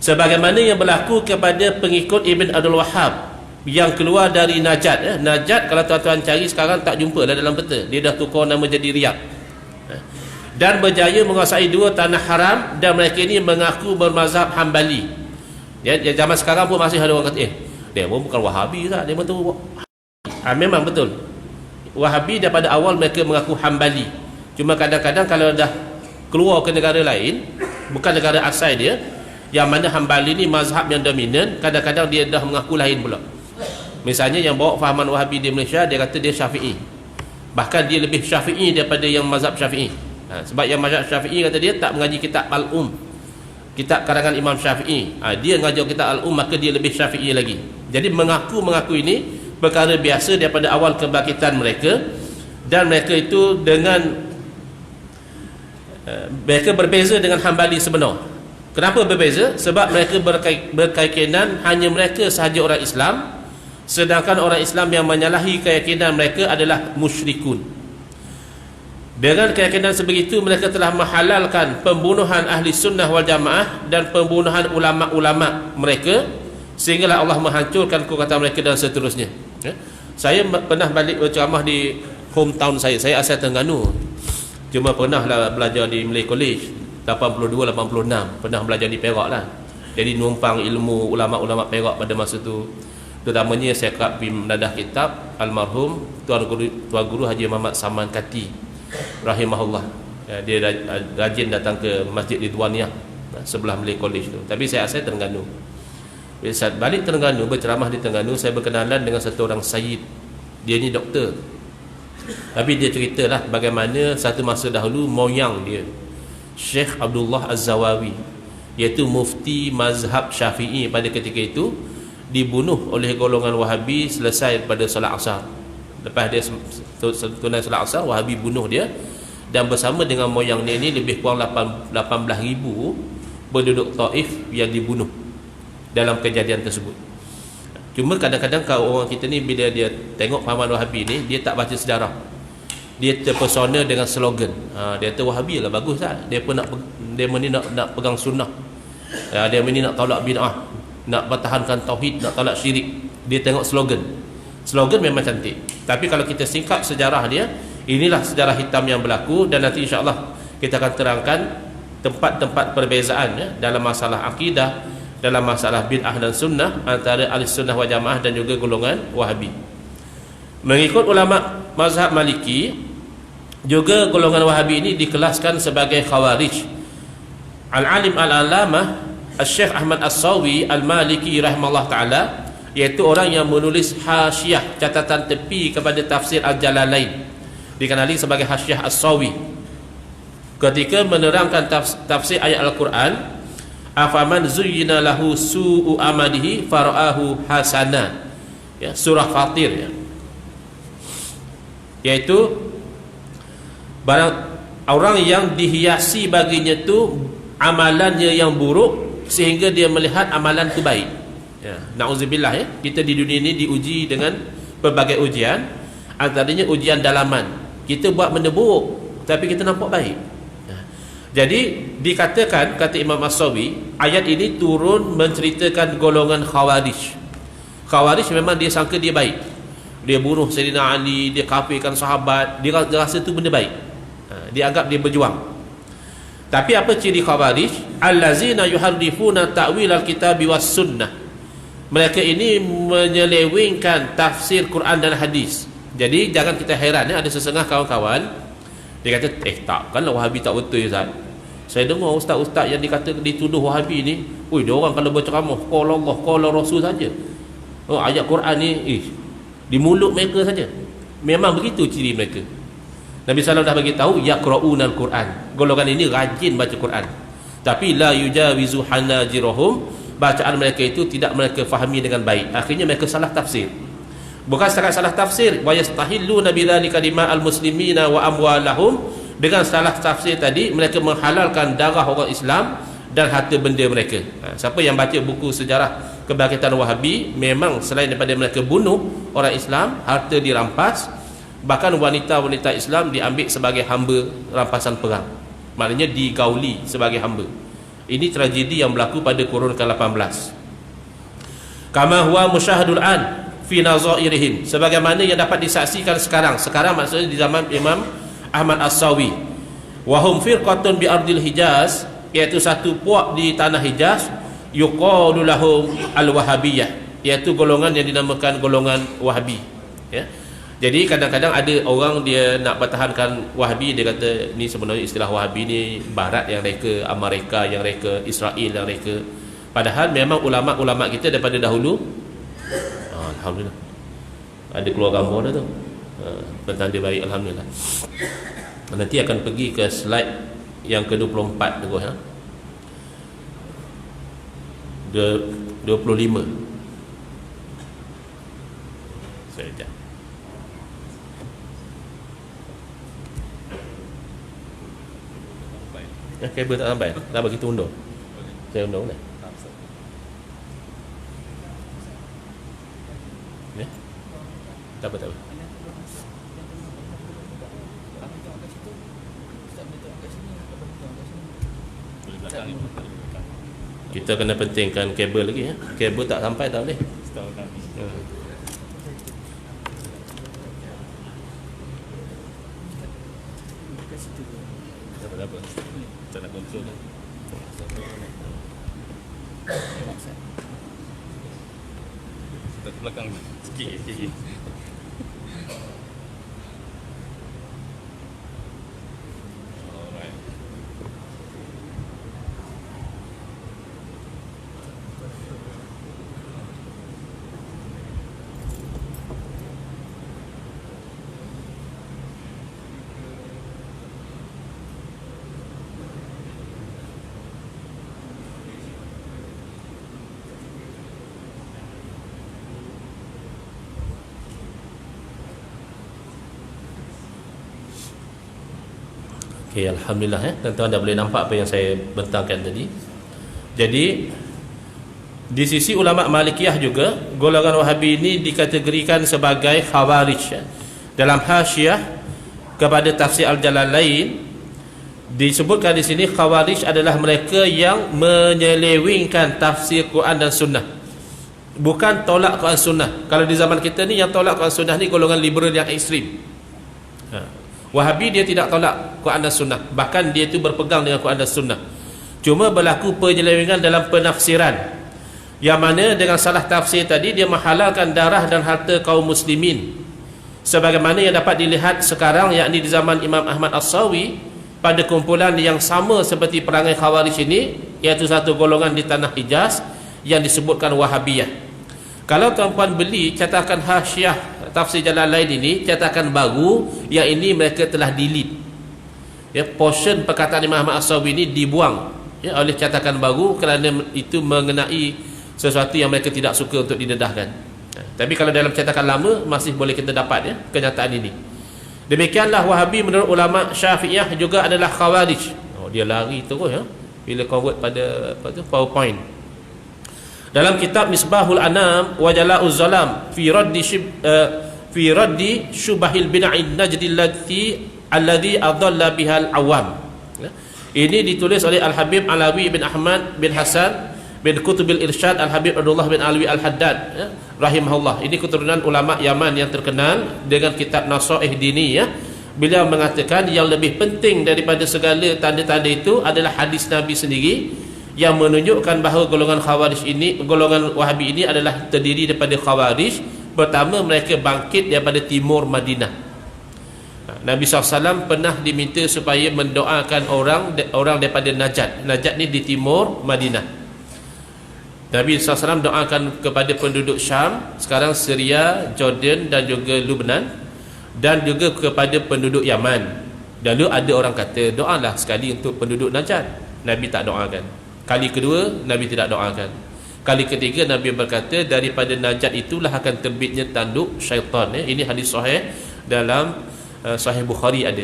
sebagaimana yang berlaku kepada pengikut Ibn Abdul Wahhab yang keluar dari Najat ya. Najat kalau tuan-tuan cari sekarang tak jumpa dah dalam peta, dia dah tukar nama jadi Riyadh dan berjaya menguasai 2 tanah haram, dan mereka ini mengaku bermazhab Hambali ya. Zaman sekarang pun masih ada orang kata dia pun bukan Wahabi tak, dia betul memang betul Wahabi. Daripada awal mereka mengaku Hambali, cuma kadang-kadang kalau dah keluar ke negara lain, bukan negara asal dia, yang mana Hambali ni mazhab yang dominan, kadang-kadang dia dah mengaku lain pula. Misalnya yang bawa fahaman Wahabi di Malaysia, dia kata dia Syafi'i, bahkan dia lebih Syafi'i daripada yang mazhab Syafi'i sebab yang mazhab Syafi'i kata dia tak mengaji kitab Al-Um, kitab karangan Imam Syafi'i, dia mengajar kitab Al-Um, maka dia lebih Syafi'i lagi. Jadi mengaku ini perkara biasa daripada awal kebangkitan mereka, dan mereka itu dengan mereka berbeza dengan Hambali sebenar. Kenapa berbeza? Sebab mereka berkeyakinan hanya mereka sahaja orang Islam, sedangkan orang Islam yang menyalahi keyakinan mereka adalah musyrikun. Dengan keyakinan sebegitu, mereka telah menghalalkan pembunuhan ahli sunnah wal jamaah dan pembunuhan ulama-ulama mereka, sehinggalah Allah menghancurkan kekuatan mereka dan seterusnya ya. Saya pernah balik berceramah di hometown saya asal Terengganu, cuma pernah lah belajar di Malay College 82-86, pernah belajar di Perak lah. Jadi numpang ilmu ulama-ulama Perak pada masa tu. Terutamanya saya kerap pergi menadah kitab almarhum Tuan Guru Haji Muhammad Saman Kati rahimahullah ya, dia rajin datang ke Masjid Ridwaniyah sebelah Malay College tu. Tapi saya asal Terengganu. Bila saya balik Terengganu, berceramah di Terengganu, saya berkenalan dengan satu orang Sayyid. Dia ni doktor, tapi dia ceritalah bagaimana satu masa dahulu moyang dia Syekh Abdullah Az-Zawawi, iaitu mufti mazhab Syafi'i pada ketika itu, dibunuh oleh golongan Wahabi selesai pada solat asar. Lepas dia tunai solat asar, Wahabi bunuh dia, dan bersama dengan moyang dia ni lebih kurang 18,000 penduduk Taif yang dibunuh dalam kejadian tersebut. Cuma kadang-kadang kalau orang kita ni, bila dia tengok pahaman Wahabi ni, dia tak baca sejarah, dia terpesona dengan slogan. Dia kata Wahabi lah bagus tak, dia pun nak pegang sunnah, dia ni nak tolak bid'ah, nak pertahankan tauhid, nak tolak syirik. Dia tengok slogan memang cantik, tapi kalau kita singkap sejarah dia, inilah sejarah hitam yang berlaku. Dan nanti insyaAllah kita akan terangkan tempat-tempat perbezaan ya, dalam masalah akidah, dalam masalah bid'ah dan sunnah antara ahli sunnah wal jamaah dan juga golongan Wahabi. Mengikut ulama mazhab Maliki, juga golongan Wahabi ini dikelaskan sebagai Khawarij. Al-Alim Al-Alamah Al-Syekh Ahmad As-Sawi Al-Maliki rahimahullah ta'ala, iaitu orang yang menulis hasyiah, catatan tepi kepada tafsir Al-Jalalain, dikenali sebagai hasyiah As-Sawi, ketika menerangkan tafsir ayat Al-Quran, afaman zuyyina lahu su'u amadihi fara'ahu hasana ya, surah Fatir ya, iaitu barang orang yang dihiasi baginya tu amalannya yang buruk sehingga dia melihat amalan tu baik ya. Na'udzubillah ya, kita di dunia ini diuji dengan berbagai ujian, antaranya ujian dalaman. Kita buat benda buruk tapi kita nampak baik. Jadi dikatakan, kata Imam As-Sawi, ayat ini turun menceritakan golongan Khawarij. Khawarij memang dia sangka dia baik, dia bunuh Sayyidina Ali, dia kafirkan sahabat, dia rasa itu benda baik, dia anggap dia berjuang. Tapi apa ciri Khawarij? Allazina yuharrifuna ta'wil al-kitabi was sunnah. Mereka ini menyelewengkan tafsir Quran dan hadis. Jadi jangan kita heran ya, ada sesengah kawan-kawan dia kata takkanlah Wahabi tak betul Ustaz. Saya dengar ustaz-ustaz yang dituduh Wahabi ni, dia orang kalau berceramah qala Allah qala Rasul saja. Ayat Quran ni Di mulut mereka saja. Memang begitu ciri mereka. Nabi SAW dah bagi tahu yaqra'unal Quran. Golongan ini rajin baca Quran. Tapi la yujawizu hanajirahum, bacaan mereka itu tidak mereka fahami dengan baik. Akhirnya mereka salah tafsir. Bukan setakat salah tafsir, wa yastahilluna bidzalika dima'al muslimina wa amwalahum. Dengan salah tafsir tadi mereka menghalalkan darah orang Islam dan harta benda mereka. Siapa yang baca buku sejarah kebangkitan Wahabi, memang selain daripada mereka bunuh orang Islam, harta dirampas, bahkan wanita-wanita Islam diambil sebagai hamba rampasan perang. Maknanya digauli sebagai hamba. Ini tragedi yang berlaku pada kurun ke-18. Kama huwa musyahadul an fi nazairihim, sebagaimana yang dapat disaksikan sekarang maksudnya di zaman Imam Ahmad As-Sawi. Wa hum firqatun bi ardil Hijaz, iaitu satu puak di tanah Hijaz, yuqalu lahum al-Wahabiyah, iaitu golongan yang dinamakan golongan Wahabi, ya. Jadi kadang-kadang ada orang dia nak pertahankan Wahabi, dia kata ni sebenarnya istilah Wahabi ni barat yang reka, Amerika yang reka, Israel yang reka. Padahal memang ulama-ulama kita daripada dahulu, alhamdulillah, ada keluar gambar dah tu, bertanda baik, alhamdulillah. Nanti akan pergi ke slide yang ke-24 tu, 25. Saya sekejap. Kabel tak sampai, dah bagi tu undur. Saya undur dah. Ya? Tak apa. Kita kena pentingkan kabel lagi, ya. Kabel tak sampai tak boleh. Apa? Tak nak kontrol kan? Tak ke belakang sikit. Alright. Okay, alhamdulillah, tuan-tuan dah boleh nampak apa yang saya bentangkan tadi. Jadi di sisi ulama Malikiyah juga, golongan Wahabi ini dikategorikan sebagai Khawarij. Dalam hasyiah kepada tafsir Al-Jalalain disebutkan di sini Khawarij adalah mereka yang menyelewengkan tafsir Quran dan Sunnah, bukan tolak Quran Sunnah. Kalau di zaman kita ni yang tolak Quran Sunnah ni golongan liberal yang ekstrim. Wahabi dia tidak tolak Quran dan Sunnah, bahkan dia itu berpegang dengan Quran dan Sunnah. Cuma berlaku penyelewengan dalam penafsiran, yang mana dengan salah tafsir tadi dia menghalalkan darah dan harta kaum muslimin, sebagaimana yang dapat dilihat sekarang, yakni di zaman Imam Ahmad As-Sawi, pada kumpulan yang sama seperti perangai Khawarij ini, iaitu satu golongan di tanah Hijaz yang disebutkan Wahabiyah. Kalau tuan-puan beli cetakan hasyiah tafsir Jalalain ini, cetakan baru, yang ini mereka telah delete, ya, portion perkataan Imam Ahmad As-Sawi ini dibuang, ya, oleh cetakan baru kerana itu mengenai sesuatu yang mereka tidak suka untuk didedahkan. Tapi kalau dalam cetakan lama masih boleh kita dapat, ya, kenyataan ini. Demikianlah Wahabi menurut ulama Syafi'iyah juga adalah Khawarij. Dia lari terus, ya, bila convert pada PowerPoint. Dalam kitab Misbahul Anam wa Jala'uz Zalam fi raddi syubahil bid'ah najdillati alladhi adalla bihal awam. Ini ditulis oleh Al-Habib Alawi bin Ahmad bin Hasan bin Kutubil Irsyad Al-Habib Abdullah bin Alwi Al-Haddad, ya, rahimahullah. Ini keturunan ulama Yaman yang terkenal dengan kitab Nasaih Dini, ya. Beliau mengatakan yang lebih penting daripada segala tanda-tanda itu adalah hadis Nabi sendiri yang menunjukkan bahawa golongan Khawarij ini, golongan Wahabi ini adalah terdiri daripada Khawarij. Pertama, mereka bangkit daripada timur Madinah. Nabi SAW pernah diminta supaya mendoakan orang daripada Najat. Najat ni di timur Madinah. Nabi SAW doakan kepada penduduk Syam, sekarang Syria, Jordan dan juga Lebanon, dan juga kepada penduduk Yaman. Dulu ada orang kata doalah sekali untuk penduduk Najd. Nabi tak doakan. Kali kedua Nabi tidak doakan. Kali ketiga Nabi berkata daripada Najd itulah akan terbitnya tanduk syaitan. Ini hadis sahih dalam Sahih Bukhari ada.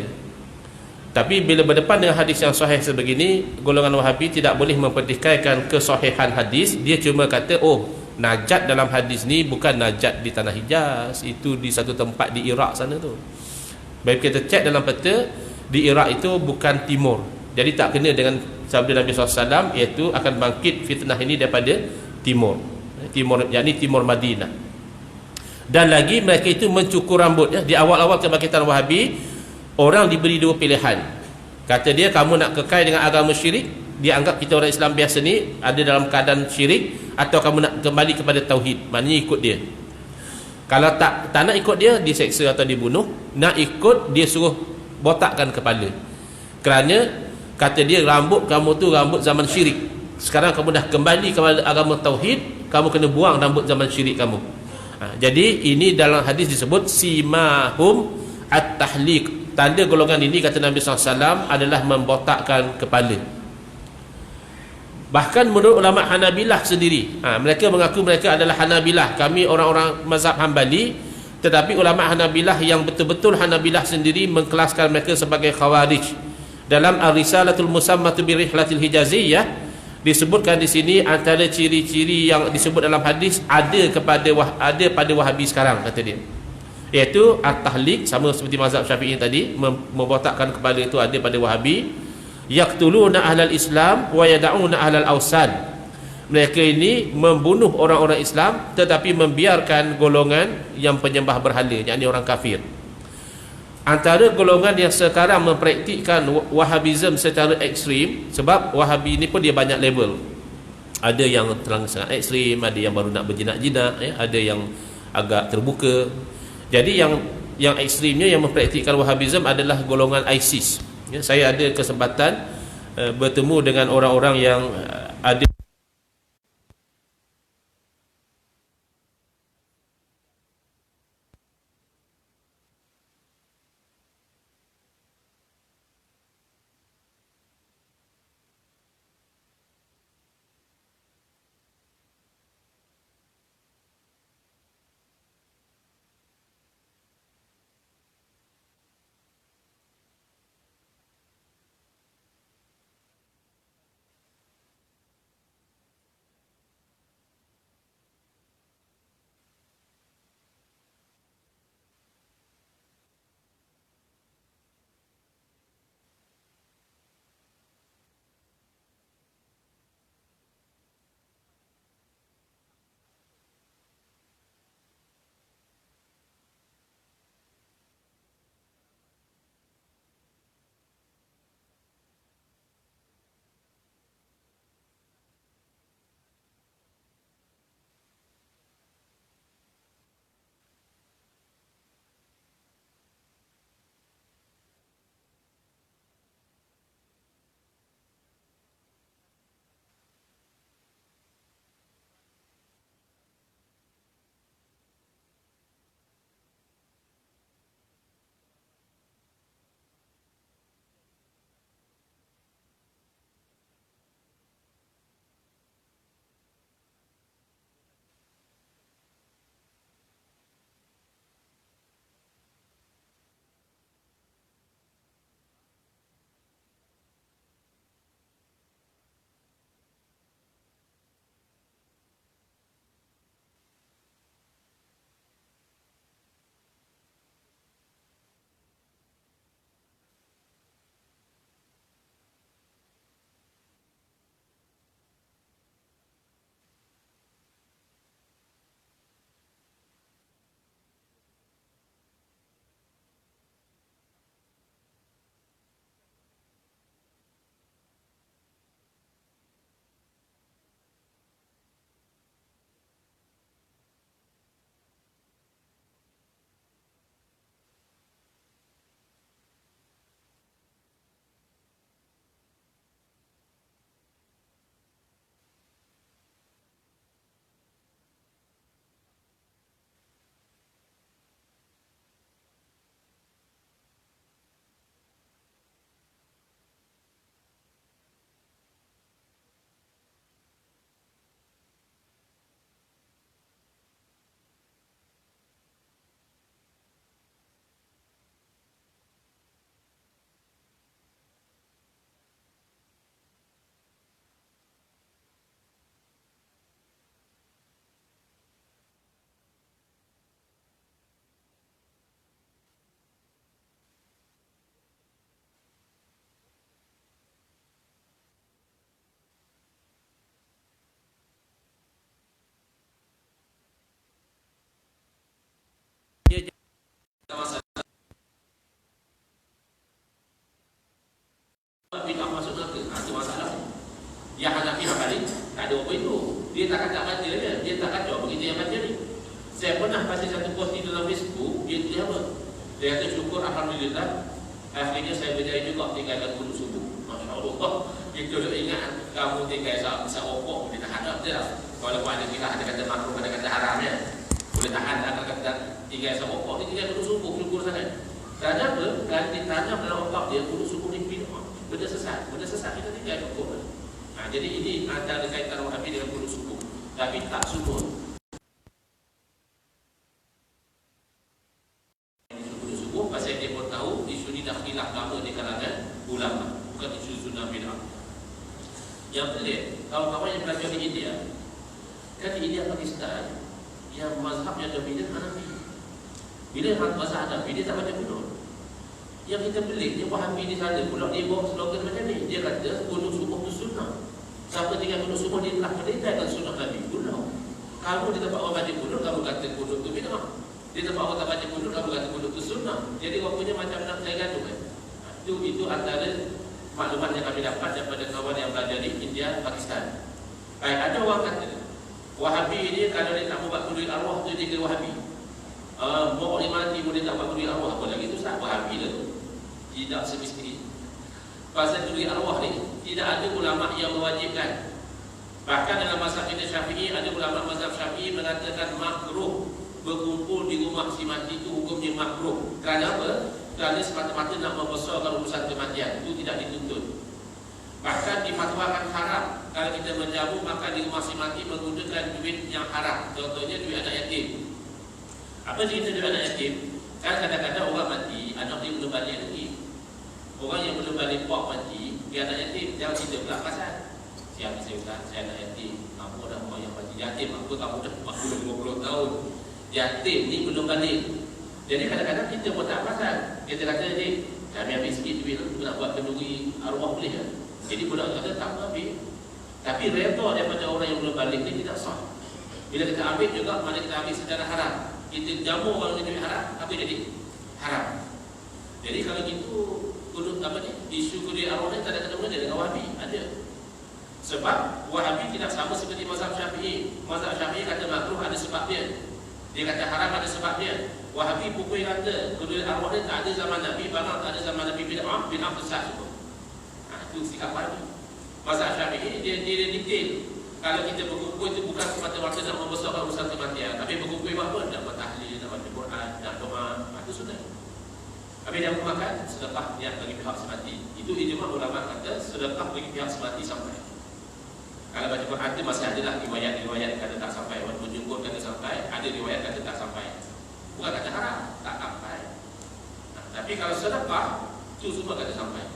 Tapi bila berdepan dengan hadis yang sahih sebegini, golongan Wahabi tidak boleh mempertikaikan kesahihan hadis. Dia cuma kata, oh, Najd dalam hadis ni bukan Najd di tanah Hijaz, itu di satu tempat di Iraq sana tu. Baik, kita cek dalam peta, di Iraq itu bukan timur. Jadi tak kena dengan sabda Nabi SAW, iaitu akan bangkit fitnah ini daripada timur. Timur, yakni timur Madinah. Dan lagi mereka itu mencukur rambut. Di awal-awal kebangkitan Wahabi, orang diberi dua pilihan. Kata dia, kamu nak kekal dengan agama syirik, dia anggap kita orang Islam biasa ni ada dalam keadaan syirik, atau kamu nak kembali kepada tauhid, maknanya ikut dia. Kalau tak nak ikut dia, diseksa atau dibunuh. Nak ikut, dia suruh botakkan kepala. Kerana kata dia, rambut kamu tu rambut zaman syirik. Sekarang kamu dah kembali kepada agama tauhid, kamu kena buang rambut zaman syirik kamu. Jadi ini dalam hadis disebut simahum at-tahliq. Tanda golongan ini, kata Nabi SAW, adalah membotakkan kepala. Bahkan menurut ulama Hanabilah sendiri, mereka mengaku mereka adalah Hanabilah, kami orang-orang mazhab Hambali. Tetapi ulama Hanabilah yang betul-betul Hanabilah sendiri mengkelaskan mereka sebagai Khawarij. Dalam Ar-Risalatul Musammatu bi Rihlatil Hijaziyah disebutkan di sini antara ciri-ciri yang disebut dalam hadis ada pada Wahabi sekarang, kata dia, iaitu at-tahliq, sama seperti mazhab Syafi'i tadi, membotakkan kepala itu ada pada Wahabi. Yaqtuluna ahlal Islam wa yad'una ahlal awsan. Mereka ini membunuh orang-orang Islam tetapi membiarkan golongan yang penyembah berhala, yakni orang kafir. Antara golongan yang sekarang mempraktikkan Wahabism secara ekstrim, sebab Wahabi ni pun dia banyak level. Ada yang terang sangat ekstrim, ada yang baru nak berjinak-jinak, ada yang agak terbuka. Jadi yang ekstrimnya yang mempraktikkan Wahabism adalah golongan ISIS. Saya ada kesempatan bertemu dengan orang-orang yang ada Yang Hanafi Hanbali tak ada apa itu. Dia tak kata baca dia. Dia tak kata begitu yang baca ni. Saya pernah baca satu post di dalam Facebook. Dia tulis apa? Dia kata syukur Alhamdulillah. Akhirnya saya berjaya juga tinggalkan kudu subuh. Masya Allah. Kita dah ingat kamu tinggal besar rokok boleh tahan tak? Tidak. Walaupun ada pihak ada kata makruh, ada kata haram ya. Boleh tahan ada kata tinggal besar rokok. Dia tinggal kudu subuh. Syukur sangat. Kerana apa? Kerana ditanam dalam otak dia kudu subuh ni bid'ah. Benda sesat. Benda sesat kita tinggal cukup. Jadi ini antara kaitan Wahabi dengan kudu subuh. Tapi tak semua. Kudu subuh pasal dia pun tahu isu ni dah khilaf lama di kalangan ulama, bukan isu sunnah bid'ah. Yang pelik, kalau kawan yang belajar di India, kan di India Pakistan yang mazhabnya dominan Hanafi. Bila mazhab Hanafi dia tak baca kunut. Yang kita pelik dia Wahabi di sana pula dia bawa slogan macam ni. Dia kata kunut subuh tu sunnah. Siapa tinggal kunut subuh dia telah meninggalkan sunnah Nabi. Pulau. Kamu di tempat orang baca kunut, kamu kata kunut tu bid'ah. Di tempat orang tak baca kunut, kamu kata kunut tu sunnah. Jadi rupanya macam nak saya gaduh kan. Itu antara maklumat yang kami dapat daripada kawan yang belajar di India, Pakistan. Baik, ada orang kata Wahabi ni kalau dia tak buat kulit arwah tu dia kira Wahabi. Mau mati boleh tak buat kulit arwah, apa lagi tu tak Wahabi lah tu. Tidak semestinya. Pasal kulit arwah ni tidak ada ulama yang mewajibkan. Bahkan dalam mazhab Syafi'i ada ulama mazhab Syafi'i mengatakan makruh berkumpul di rumah si mati itu hukumnya makruh. Kerana apa? Kerana semata-mata nak membesarkan urusan kematian. Itu tidak dituntut. Bahkan difatwakan haram kalau kita menjamu maka di rumah si mati menggunakan duit yang haram. Contohnya duit anak yatim. Apa cerita duit anak yatim? Kan kadang-kadang orang mati, anak dia belum balik lagi. Orang yang belum balik puak mati, dia anak yatim. Jangan cerita pula pasal siapa saya kata, saya anak yatim. Kamu dah orang yang mati yatim. Apa kamu dah 40-50 tahun yatim ni belum balik. Jadi kadang-kadang kita pun tak pasal. Kita kata ni kami ambil sikit duit nak buat kenduri arwah boleh kan? Jadi budak kata tak ambil. Tapi redha daripada orang yang belum balik ni tidak sah. Bila kita ambil juga, mana kita ambil secara haram. Kita jamu orang dengan duit haram, apa jadi? Haram. Jadi kalau gitu, kudut apa ni? Isu kudut arwah ni tak ada kena-mena dengan Wahabi. Ada. Sebab Wahabi tidak sama seperti mazhab Syafi'i. Mazhab Syafi'i kata makruh ada sebab dia. Dia kata haram ada sebab dia. Wahabi pukul kata kudut arwah ni tak ada zaman Nabi, barang tak ada zaman Nabi bid'ah besar semua. Itu sikap Wahabi. Mazhab Syafi'i dia detail. Kalau kita berkumpul itu bukan semata-mata nak membesarkan urusan kematian, tapi berkumpul apa? Nak bertahlil, nak baca Quran, nak doa, itu sunnah. Tapi dia makan sedekah niat bagi pihak semati. Itu ijma' ulama kata sedekah bagi pihak semati sampai. Kalau baca Quran itu masih adalah riwayat-riwayat kata tak sampai, menjumhur kata sampai, ada riwayat kata tak sampai. Bukan kata haram, tak sampai. Tapi kalau sedekah itu semua kata sampai.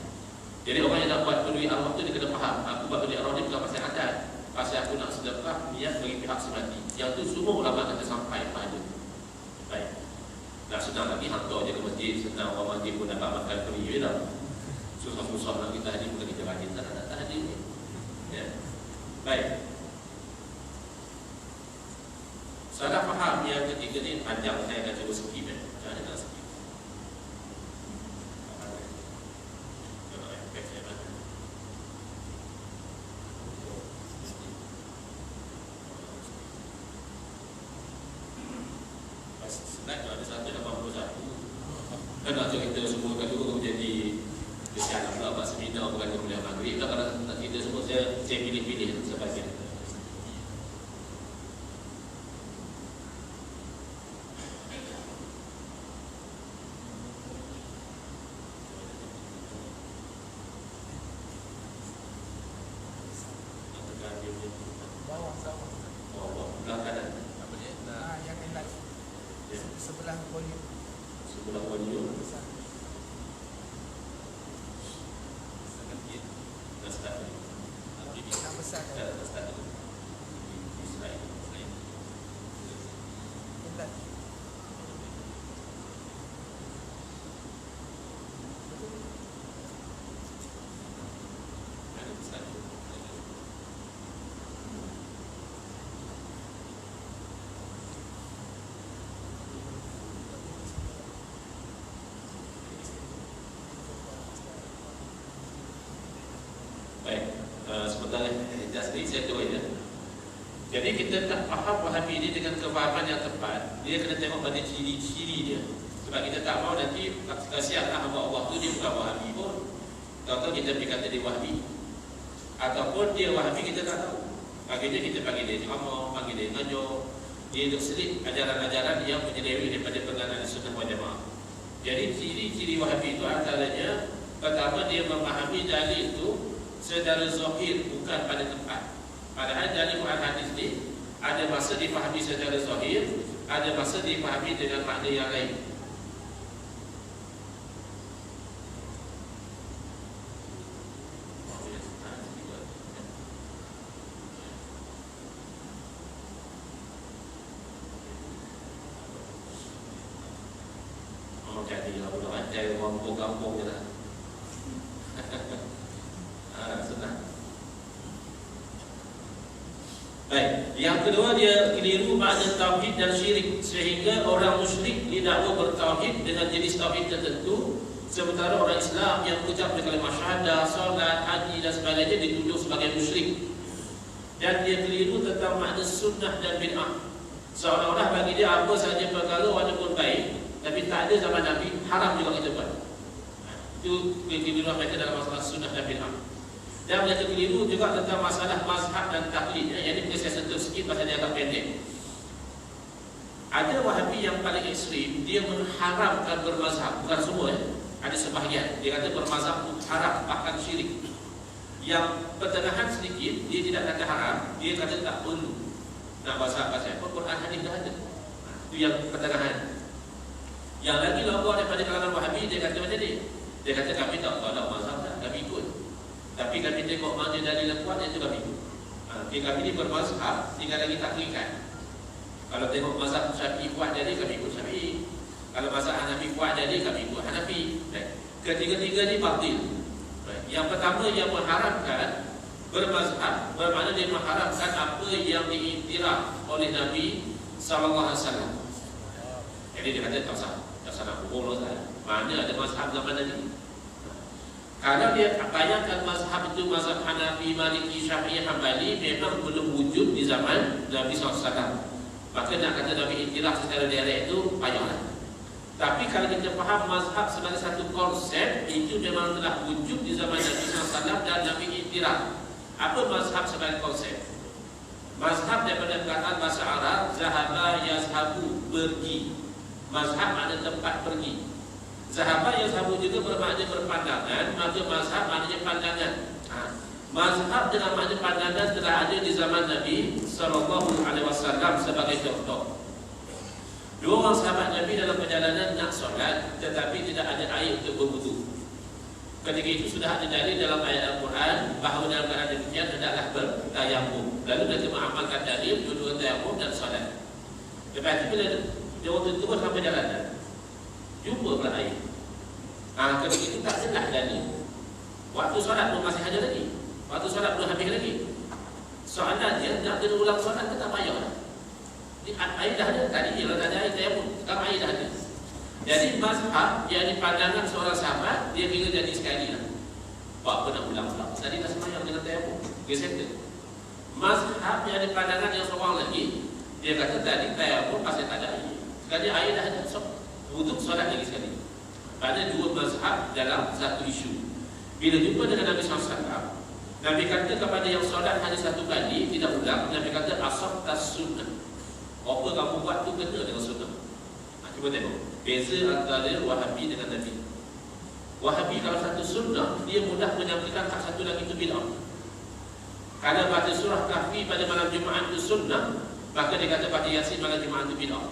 Jadi orang yang nak buat peduli arwah itu dia kena faham. Aku buat peduli arwah ni bukan pasal adat. Pasal aku nak sedekah niat bagi pihak semati. Yang tu semua ulama kata sampai pada. Baik. Nak senang lagi hantar je ke masjid. Senang orang masjid pun dapat makan free. Susah-susah nak kita hadir. Bukan kita rajin tak nak hadir ni. Ya. Baik. Salah faham yang ketiga ni panjang. Saya akan cuba skip. Jangan nak skip. Slide tu ada 181. Kan nak kita semua kat dulu jadi kesian pula buat seminar bukan kuliah maghrib. Kalau nak kita semua saya pilih-pilih sebagian. Bawah belah kanan. Apa dia? Yang enlarge sebelah volume. Sebelah volume. Dah start ni. Yang besar kan? Dah start ni. Slide. Enlarge. Baik, sebentar tadi saya tahu ya. Jadi kita tak faham Wahabi ini dengan kefahaman yang tepat. Dia kena tengok pada ciri-ciri dia. Sebab kita tak mahu nanti kasihanlah hamba Allah tu dia bukan Wahabi pun. Tahu-tahu kita pergi kata dia Wahabi. Ataupun dia Wahabi kita tak tahu. Akhirnya kita panggil dia ceramah, panggil dia ngajar. Dia duk selit ajaran-ajaran yang menyeleweng daripada pegangan Sunnah wal Jamaah. Jadi ciri-ciri Wahabi itu antaranya, pertama dia memahami dalil itu secara zahir, bukan pada tempat. Padahal dalil Quran hadis ni ada masa dipahami secara zahir, ada masa dipahami dengan makna yang lain. Jadilah budak cari kampung-kampung je lah. Senang. Baik, yang kedua dia keliru makna tauhid dan syirik, sehingga orang musyrik didakwa bertauhid dengan jenis tauhid tertentu, sementara orang Islam yang mengucap kalimah syahadah, solat, haji dan sebagainya dituduh sebagai musyrik. Dan dia keliru tentang makna sunnah dan bid'ah. Seolah-olah bagi dia apa sahaja perkara walaupun baik, tapi tak ada zaman Nabi, haram juga kita buat. Itu keliruan mereka dalam masalah sunnah dan bid'ah. Dan mereka keliru juga tentang masalah mazhab dan taklid. Yang ini boleh saya sentuh sikit pasal dia agak pendek. Ada Wahabi yang paling ekstrim, dia mengharamkan bermazhab. Bukan semua ya. Ada sebahagian. Dia kata bermazhab itu haram, bahkan syirik. Yang pertengahan sedikit, dia tidak kata haram, dia kata tak perlu nak mazhab pasal apa, Quran hadis dah ada. Itu yang pertengahan. Yang lagi lawak daripada kalangan Wahabi, dia kata macam ni. Dia kata kami tak tahu mazhab dah, kami ikut. Tapi kami tengok mana dalil yang kuat, itu kami ikut. Kami ni bermazhab, tinggal lagi taklikan. Kalau tengok mazhab Syafi'i kuat jadi, kami ikut Syafi'i. Kalau mazhab Hanafi kuat jadi, kami ikut Hanafi. Ketiga-tiga ni batil. Yang pertama yang mengharamkan bermazhab, bermakna dia mengharamkan apa yang diiktiraf oleh Nabi SAW. Jadi dia kata tak sah nak hukum lah. Mana ada mazhab zaman Nabi? Kalau dia bayangkan mazhab itu mazhab Hanafi, Maliki, Syafi'i, Hambali memang belum wujud di zaman Nabi SAW. Maka nak kata Nabi iktiraf secara direct itu payahlah. Tapi kalau kita faham mazhab sebagai satu konsep, itu memang telah wujud di zaman Nabi SAW dan Nabi iktiraf. Apa mazhab sebagai konsep? Mazhab daripada perkataan bahasa Arab, zahaba yazhabu, pergi. Mazhab makna tempat pergi. Zahaba yazhabu juga bermakna berpandangan, maka mazhab maknanya pandangan. Mazhab dengan makna pandangan telah ada di zaman Nabi SAW sebagai contoh. Dua orang sahabat Nabi dalam perjalanan nak solat, tetapi tidak ada air untuk berwudu. Ketika itu sudah ada dalil dalam ayat Al-Quran bahawa dalam keadaan demikian hendaklah bertayamum. Lalu mereka mengamalkan dalil dua-dua tayamum dan solat. Lepas itu bila dia waktu itu dalam perjalanan, jumpa pula air. Ketika itu tak jelas dalil. Waktu solat pun masih ada lagi. Waktu solat belum habis lagi. Soalan dia nak kena ulang solat ke tak payah lah. Air dah ada tadi, kalau tak ada air tayamum, sekarang air dah ada. Jadi mazhab yang dipandangan seorang sahabat, dia kira jadi sekali lah. Buat apa nak ulang pula? Tadi dah semayang dengan tayamum, dia settle. Mazhab yang dipandangan yang seorang lagi, dia kata tadi tayamum pasal tak ada air. Sekali air dah ada, so wuduk solat lagi sekali. Ada dua mazhab dalam satu isu. Bila jumpa dengan Nabi SAW, Nabi kata kepada yang solat hanya satu kali, tidak ulang. Nabi kata asabtas sunnah. Apa kamu buat tu kena dengan sunnah. Cuba tengok beza antara Wahabi dengan Nabi. Wahabi kalau satu sunnah, dia mudah menyampaikan hak satu lagi itu bid'ah. Kalau baca surah Kahfi pada malam Jumaat itu sunnah, maka dia kata baca Yasin malam Jumaat itu bid'ah.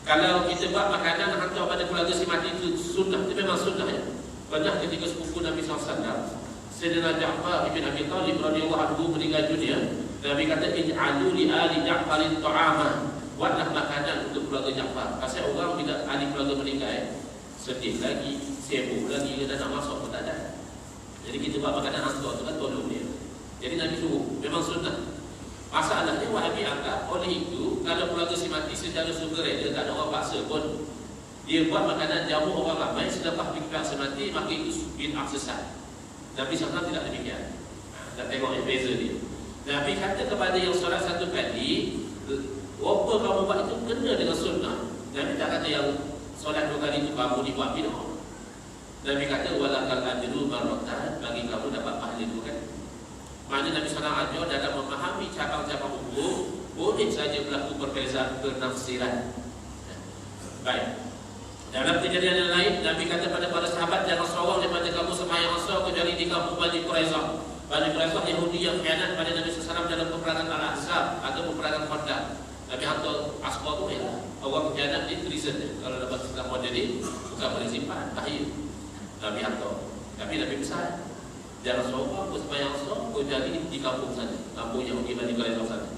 Kalau kita buat makanan hantar pada keluarga si mati itu sunnah, itu memang sunnah ya. Pernah ketika sepupu Nabi SAW, Sayyidina Ja'far ibn Abi Talib radhiyallahu anhu meninggal dunia, Nabi kata ij'alu li ali Ja'farin ta'ama, buatlah makanan untuk keluarga Ja'far. Pasal orang bila ahli keluarga meninggal, sedih lagi, sibuk lagi, dia nak masuk pun tak ada. Jadi kita buat makanan hantar tu kan tolong dia. Jadi Nabi suruh, memang sunnah. Masalahnya Wahabi anggap oleh itu kalau keluarga si mati secara sukarela, tak ada orang paksa pun, dia buat makanan jamu orang ramai selepas pihak semati, maka itu bid'ah sesat. Nabi SAW tidak demikian. Nak tengok yang beza dia. Nabi kata kepada yang solat satu kali, apa kamu buat itu kena dengan sunnah. Nabi tak kata yang solat 2 kali itu kamu dibuat bid'ah. Nabi kata walakal ajru marratan, bagi kamu dapat pahala 2 kali. Maknanya Nabi SAW ajar dalam memahami cabang-cabang hukum boleh saja berlaku perbezaan penafsiran. Baik. Dalam kejadian yang lain, Nabi kata pada para sahabat, jangan seorang daripada kamu sembahyang asar kecuali di kampung Bani Quraizah. Bani Quraizah Yahudi yang khianat pada Nabi SAW dalam peperangan Al-Ahzab atau peperangan Khandaq. Nabi hantar asbab tu orang khianat ni tulisan dia. Kalau dapat Islam jadi bukan boleh simpan, bahaya. Nabi hantar. Tapi Nabi besar. Jangan seorang aku sembahyang asar kecuali di kampung sana, kampung Yahudi Bani Quraizah sana.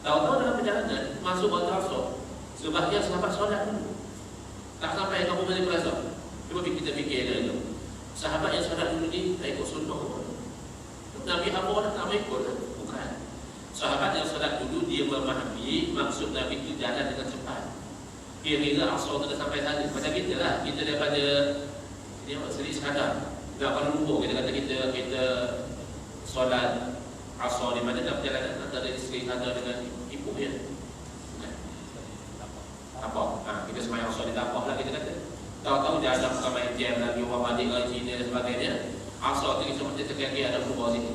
Tahu-tahu dalam perjalanan masuk waktu asar, sebahagian sahabat solat dulu. Tak sampai kamu Bani Quraizah. Cuba kita fikir dulu. Sahabat yang solat dulu ni tak ikut sunnah. Nabi apa orang tak ikut? Bukan. Sahabat yang solat dulu dia memahami maksud Nabi itu jalan dengan cepat. Kira-kira asar sudah sampai sana. Macam kita lah. Kita daripada ini seri sekadar. Tak perlu lupa kita kata kita solat asar di mana dalam perjalanan antara seri sekadar dengan ibu ya. Tapah. Kita sembahyang asar di tapah lah kita kata. Tahu-tahu dia ada bukan main jam lagi, orang balik ke China dan sebagainya. Asar tu kita macam terkira-kira ada berubah sini.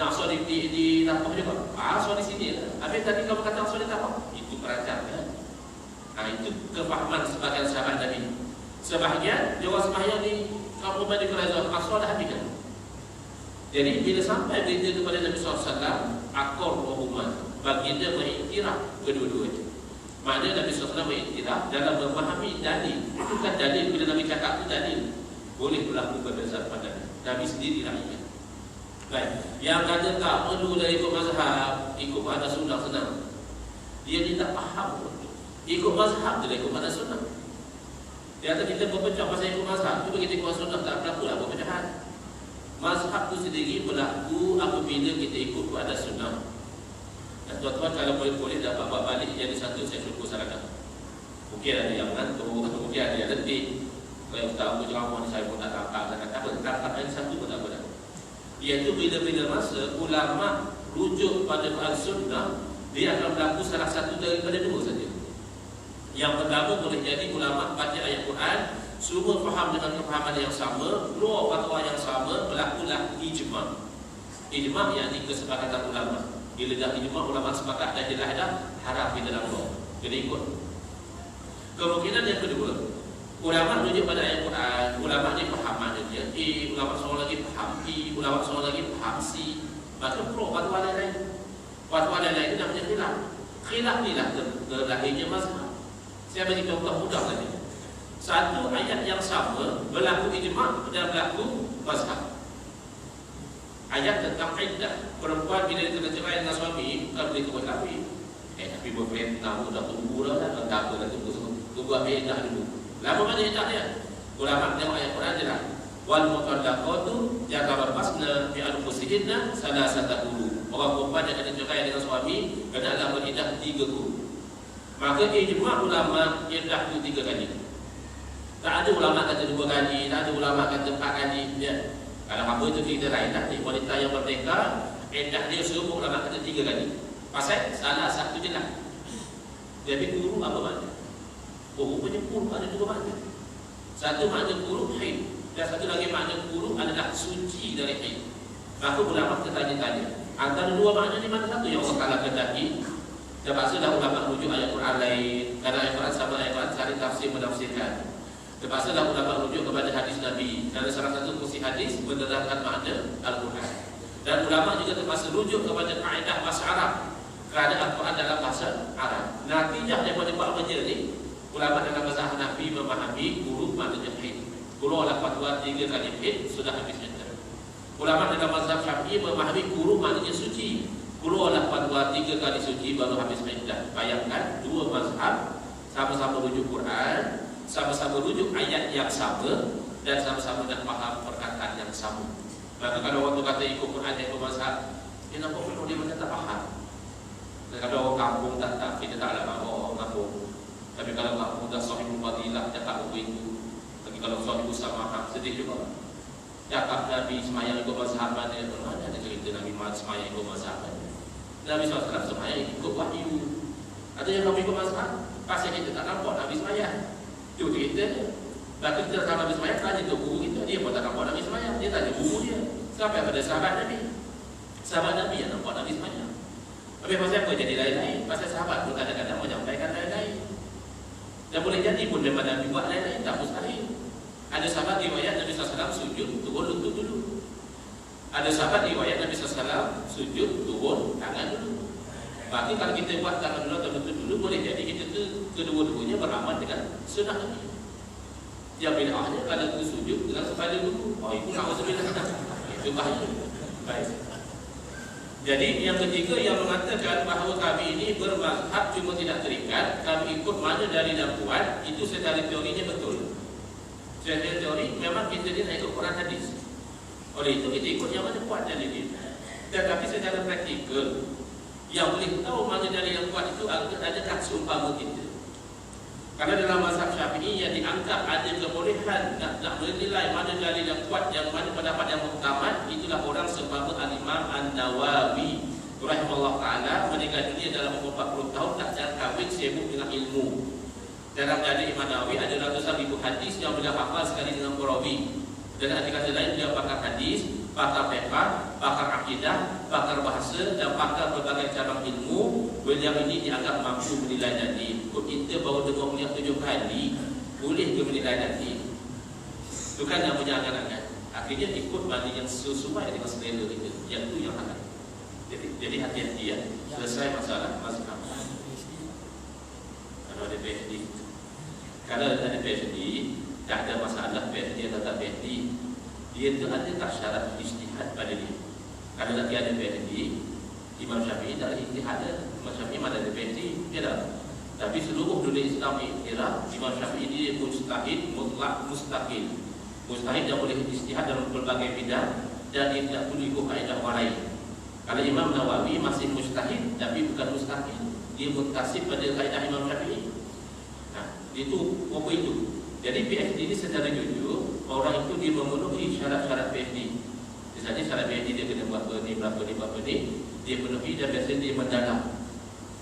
Nak asar di tapah juga. Asar di sini lah. Habis tadi kamu kata asar di tapah. Itu perancang kan. Itu kefahaman sebagian sahabat Nabi. Sebahagian dia orang sembahyang di kampung Bani Quraizah, asar dah habis kan. Jadi bila sampai berita kepada Nabi SAW, akor wahuman, baginda mengiktiraf kedua-duanya. Maknanya Nabi SAW mengiktiraf dalam memahami dalil. Itu kan dalil, bila Nabi cakap itu dalil. Boleh berlaku berdasar pada Nabi sendiri lah ingat. Baik. Yang kata tak perlu dah ikut mazhab, ikut pada sunnah senang. Dia tak faham pun. Ikut mazhab dia ikut pada sunnah. Dia kata kita berpecah pasal ikut mazhab, cuba kita ikut sunnah, tak berlaku lah perpecahan. Mazhab tu sendiri berlaku apabila kita ikut pada sunnah. Dan tuan-tuan kalau boleh dapat buat balik jadi satu, saya syukur sangat. Mungkin ada yang mengantuk, mungkin ada yang letih. Kalau tak aku ceramah ni saya pun tak tangkap sangat. Tak apa, tangkap yang satu pun tak apa. Iaitu bila-bila masa ulama rujuk pada al-sunnah, dia akan berlaku salah satu daripada 2 saja. Yang pertama boleh jadi ulama baca ayat Quran, semua faham dengan kefahaman yang sama, keluar fatwa yang sama, berlakulah ijma'. Ijma' yakni kesepakatan ulama. Bila dah ijma' ulama sepakat dah jelas dah, haram di dalam law. Jadi ikut. Kemungkinan yang kedua, ulama rujuk pada ayat Quran, ulama ni faham maknanya A, ulama seorang lagi faham B, ulama seorang lagi faham C. Maka keluar fatwa lain-lain. Fatwa lain-lain itu namanya khilaf. Khilaf ni lah terlahirnya mazhab. Saya bagi contoh mudah tadi. Satu ayat yang sama berlaku ijma' dan berlaku mazhab. Ayat tentang iddah, perempuan bila dia kena cerai dengan suami bukan boleh terus kahwin. Tapi berperintah dah tunggu dah, tak apa dah tunggu ambil iddah dulu. Lama mana iddah dia? Ulama tengok ayat Quran jelas. Wal mutallaqatu yatarabbasna bi anfusihinna salasata quru. Orang perempuan yang kena cerai dengan suami hendaklah beriddah 3 quru. Maka ijma' ulama iddah itu 3 kali. Tak ada ulama kata 2 kali, tak ada ulama kata 4 kali. Ya. Kalau apa itu kita lain lah. Wanita yang merdeka, iddah dia semua ulama kata 3 kali. Pasal salah satu je lah. Jadi guru apa makna? Oh, rupanya guru ada 2 makna. Satu makna guru haid, dan satu lagi makna guru adalah suci dari haid. Maka ulama tertanya-tanya, antara 2 makna ni mana satu yang Allah Ta'ala kendaki? Terpaksa dah ulama rujuk ayat Quran lain. Kerana ayat Quran sama ayat Quran cari tafsir menafsirkan. Terpaksa dah ulama rujuk kepada hadis Nabi. Dan salah satu kursi hadis menerangkan makna Al-Quran. Dan ulama juga terpaksa rujuk kepada kaedah bahasa Arab. Kerana Al-Quran dalam bahasa Arab. Natijah daripada buat kerja ni, ulama dalam bahasa Hanafi memahami guru maknanya haid. Guru adalah fatwa 3 kali haid sudah habis iddah. Ulama dalam mazhab Syafi'i memahami guru maknanya suci. Keluarlah fatwa 3 kali suci baru habis iddah. Bayangkan 2 mazhab sama-sama rujuk Quran, sama-sama rujuk ayat yang sama, dan sama-sama nak faham perkataan yang sama. Maka kalau orang tu kata ikut Quran dan ikut mazhab, dia nampak penuh dia macam tak faham. Dan kalau orang kampung tak kita tak ada orang kampung. Tapi kalau kampung dah sahihul fadilah cakap begitu. Tapi kalau sahihul samahah sedih juga. Cakap Nabi semayang ikut mazhab mana ada cerita. cerita Nabi Muhammad semayang ikut mazhab. Nabi SAW semayang ikut wahyu. Ada yang kamu ikut mazhab, pasal kita tak nampak Nabi semayang. Itu cerita dia. Lepas kita datang Nabi semayang, tanya ke guru kita, dia pun tak nampak Nabi semayang. Dia tanya guru dia, sampai pada sahabat Nabi. Sahabat Nabi yang nampak Nabi semayang. Habis pasal apa jadi lain-lain? Pasal sahabat pun kadang-kadang menyampaikan lain-lain. Dan boleh jadi pun memang Nabi buat lain-lain, tak mustahil. Ada sahabat riwayat Nabi SAW sujud, turun lutut dulu. Ada sahabat riwayat Nabi SAW sujud, turun tangan dulu. Berarti kalau kita buat tangan dulu atau lutut dulu, boleh jadi kita tu kedua-duanya beramal dengan sunnah Nabi. Yang bid'ahnya kalau kita sujud dengan kepala dulu. Oh, itu na'udzubillah. Itu bahaya. Baik. Jadi yang ketiga yang mengatakan bahawa kami ini bermazhab cuma tidak terikat, kami ikut mana dari dan kuat, itu secara teorinya betul. Secara teori memang kita dia nak ikut Quran hadis. Oleh itu kita ikut yang mana kuat dari dia. Tetapi secara praktikal yang boleh tahu mana dari yang kuat itu adakah seumpama kita. Karena dalam mazhab Syafi'i yang dianggap ada kebolehan nak menilai mana dalil yang kuat, yang mana pendapat yang muktamad, itulah orang seumpama Al-Imam An-Nawawi rahimahullah ta'ala meninggal dunia dalam umur 40 tahun, tak jarang kahwin, sibuk dengan ilmu. Dalam hadis Imam Nawawi ada ratusan ribu hadis yang beliau hafal sekali dengan perawi. Dan ada kata lain beliau pakar hadis, pakar fiqh, pakar akidah, pakar bahasa dan pakar berbagai cabang ilmu. Beliau ini dianggap mampu menilai dalil. Kok kita baru dengar beliau 7 kali, boleh ke menilai dalil? Itu kan yang punya angan-angan. Akhirnya ikut mana yang sesuai dengan selera kita. Yang itu yang halal. Jadi hati-hati ya. Selesai masalah mazhab. Kalau ada PhD, kalau ada PhD, tak ada masalah PhD atau tak PhD. Dia itu ada tak syarat ijtihad pada dia. Kalau lagi ada PhD, Imam Syafi'i tak ada ijtihad. Imam Syafi'i mana ada PhD, dia tak. Tapi seluruh dunia Islam kira Imam Syafi'i dia mustahid, mutlak mustahil. Mustahid yang boleh ijtihad dalam berbagai bidang dan dia tidak perlu ikut kaedah orang lain. Kalau Imam Nawawi masih mustahid tapi bukan mustahil, dia muntasib pada kaedah Imam Syafi'i. Nah, itu apa itu? Jadi PhD ini secara jujur, orang itu dia memenuhi syarat-syarat PhD. Misalnya syarat PhD dia kena buat berapa ni, dia penuhi dan biasanya dia mendalam.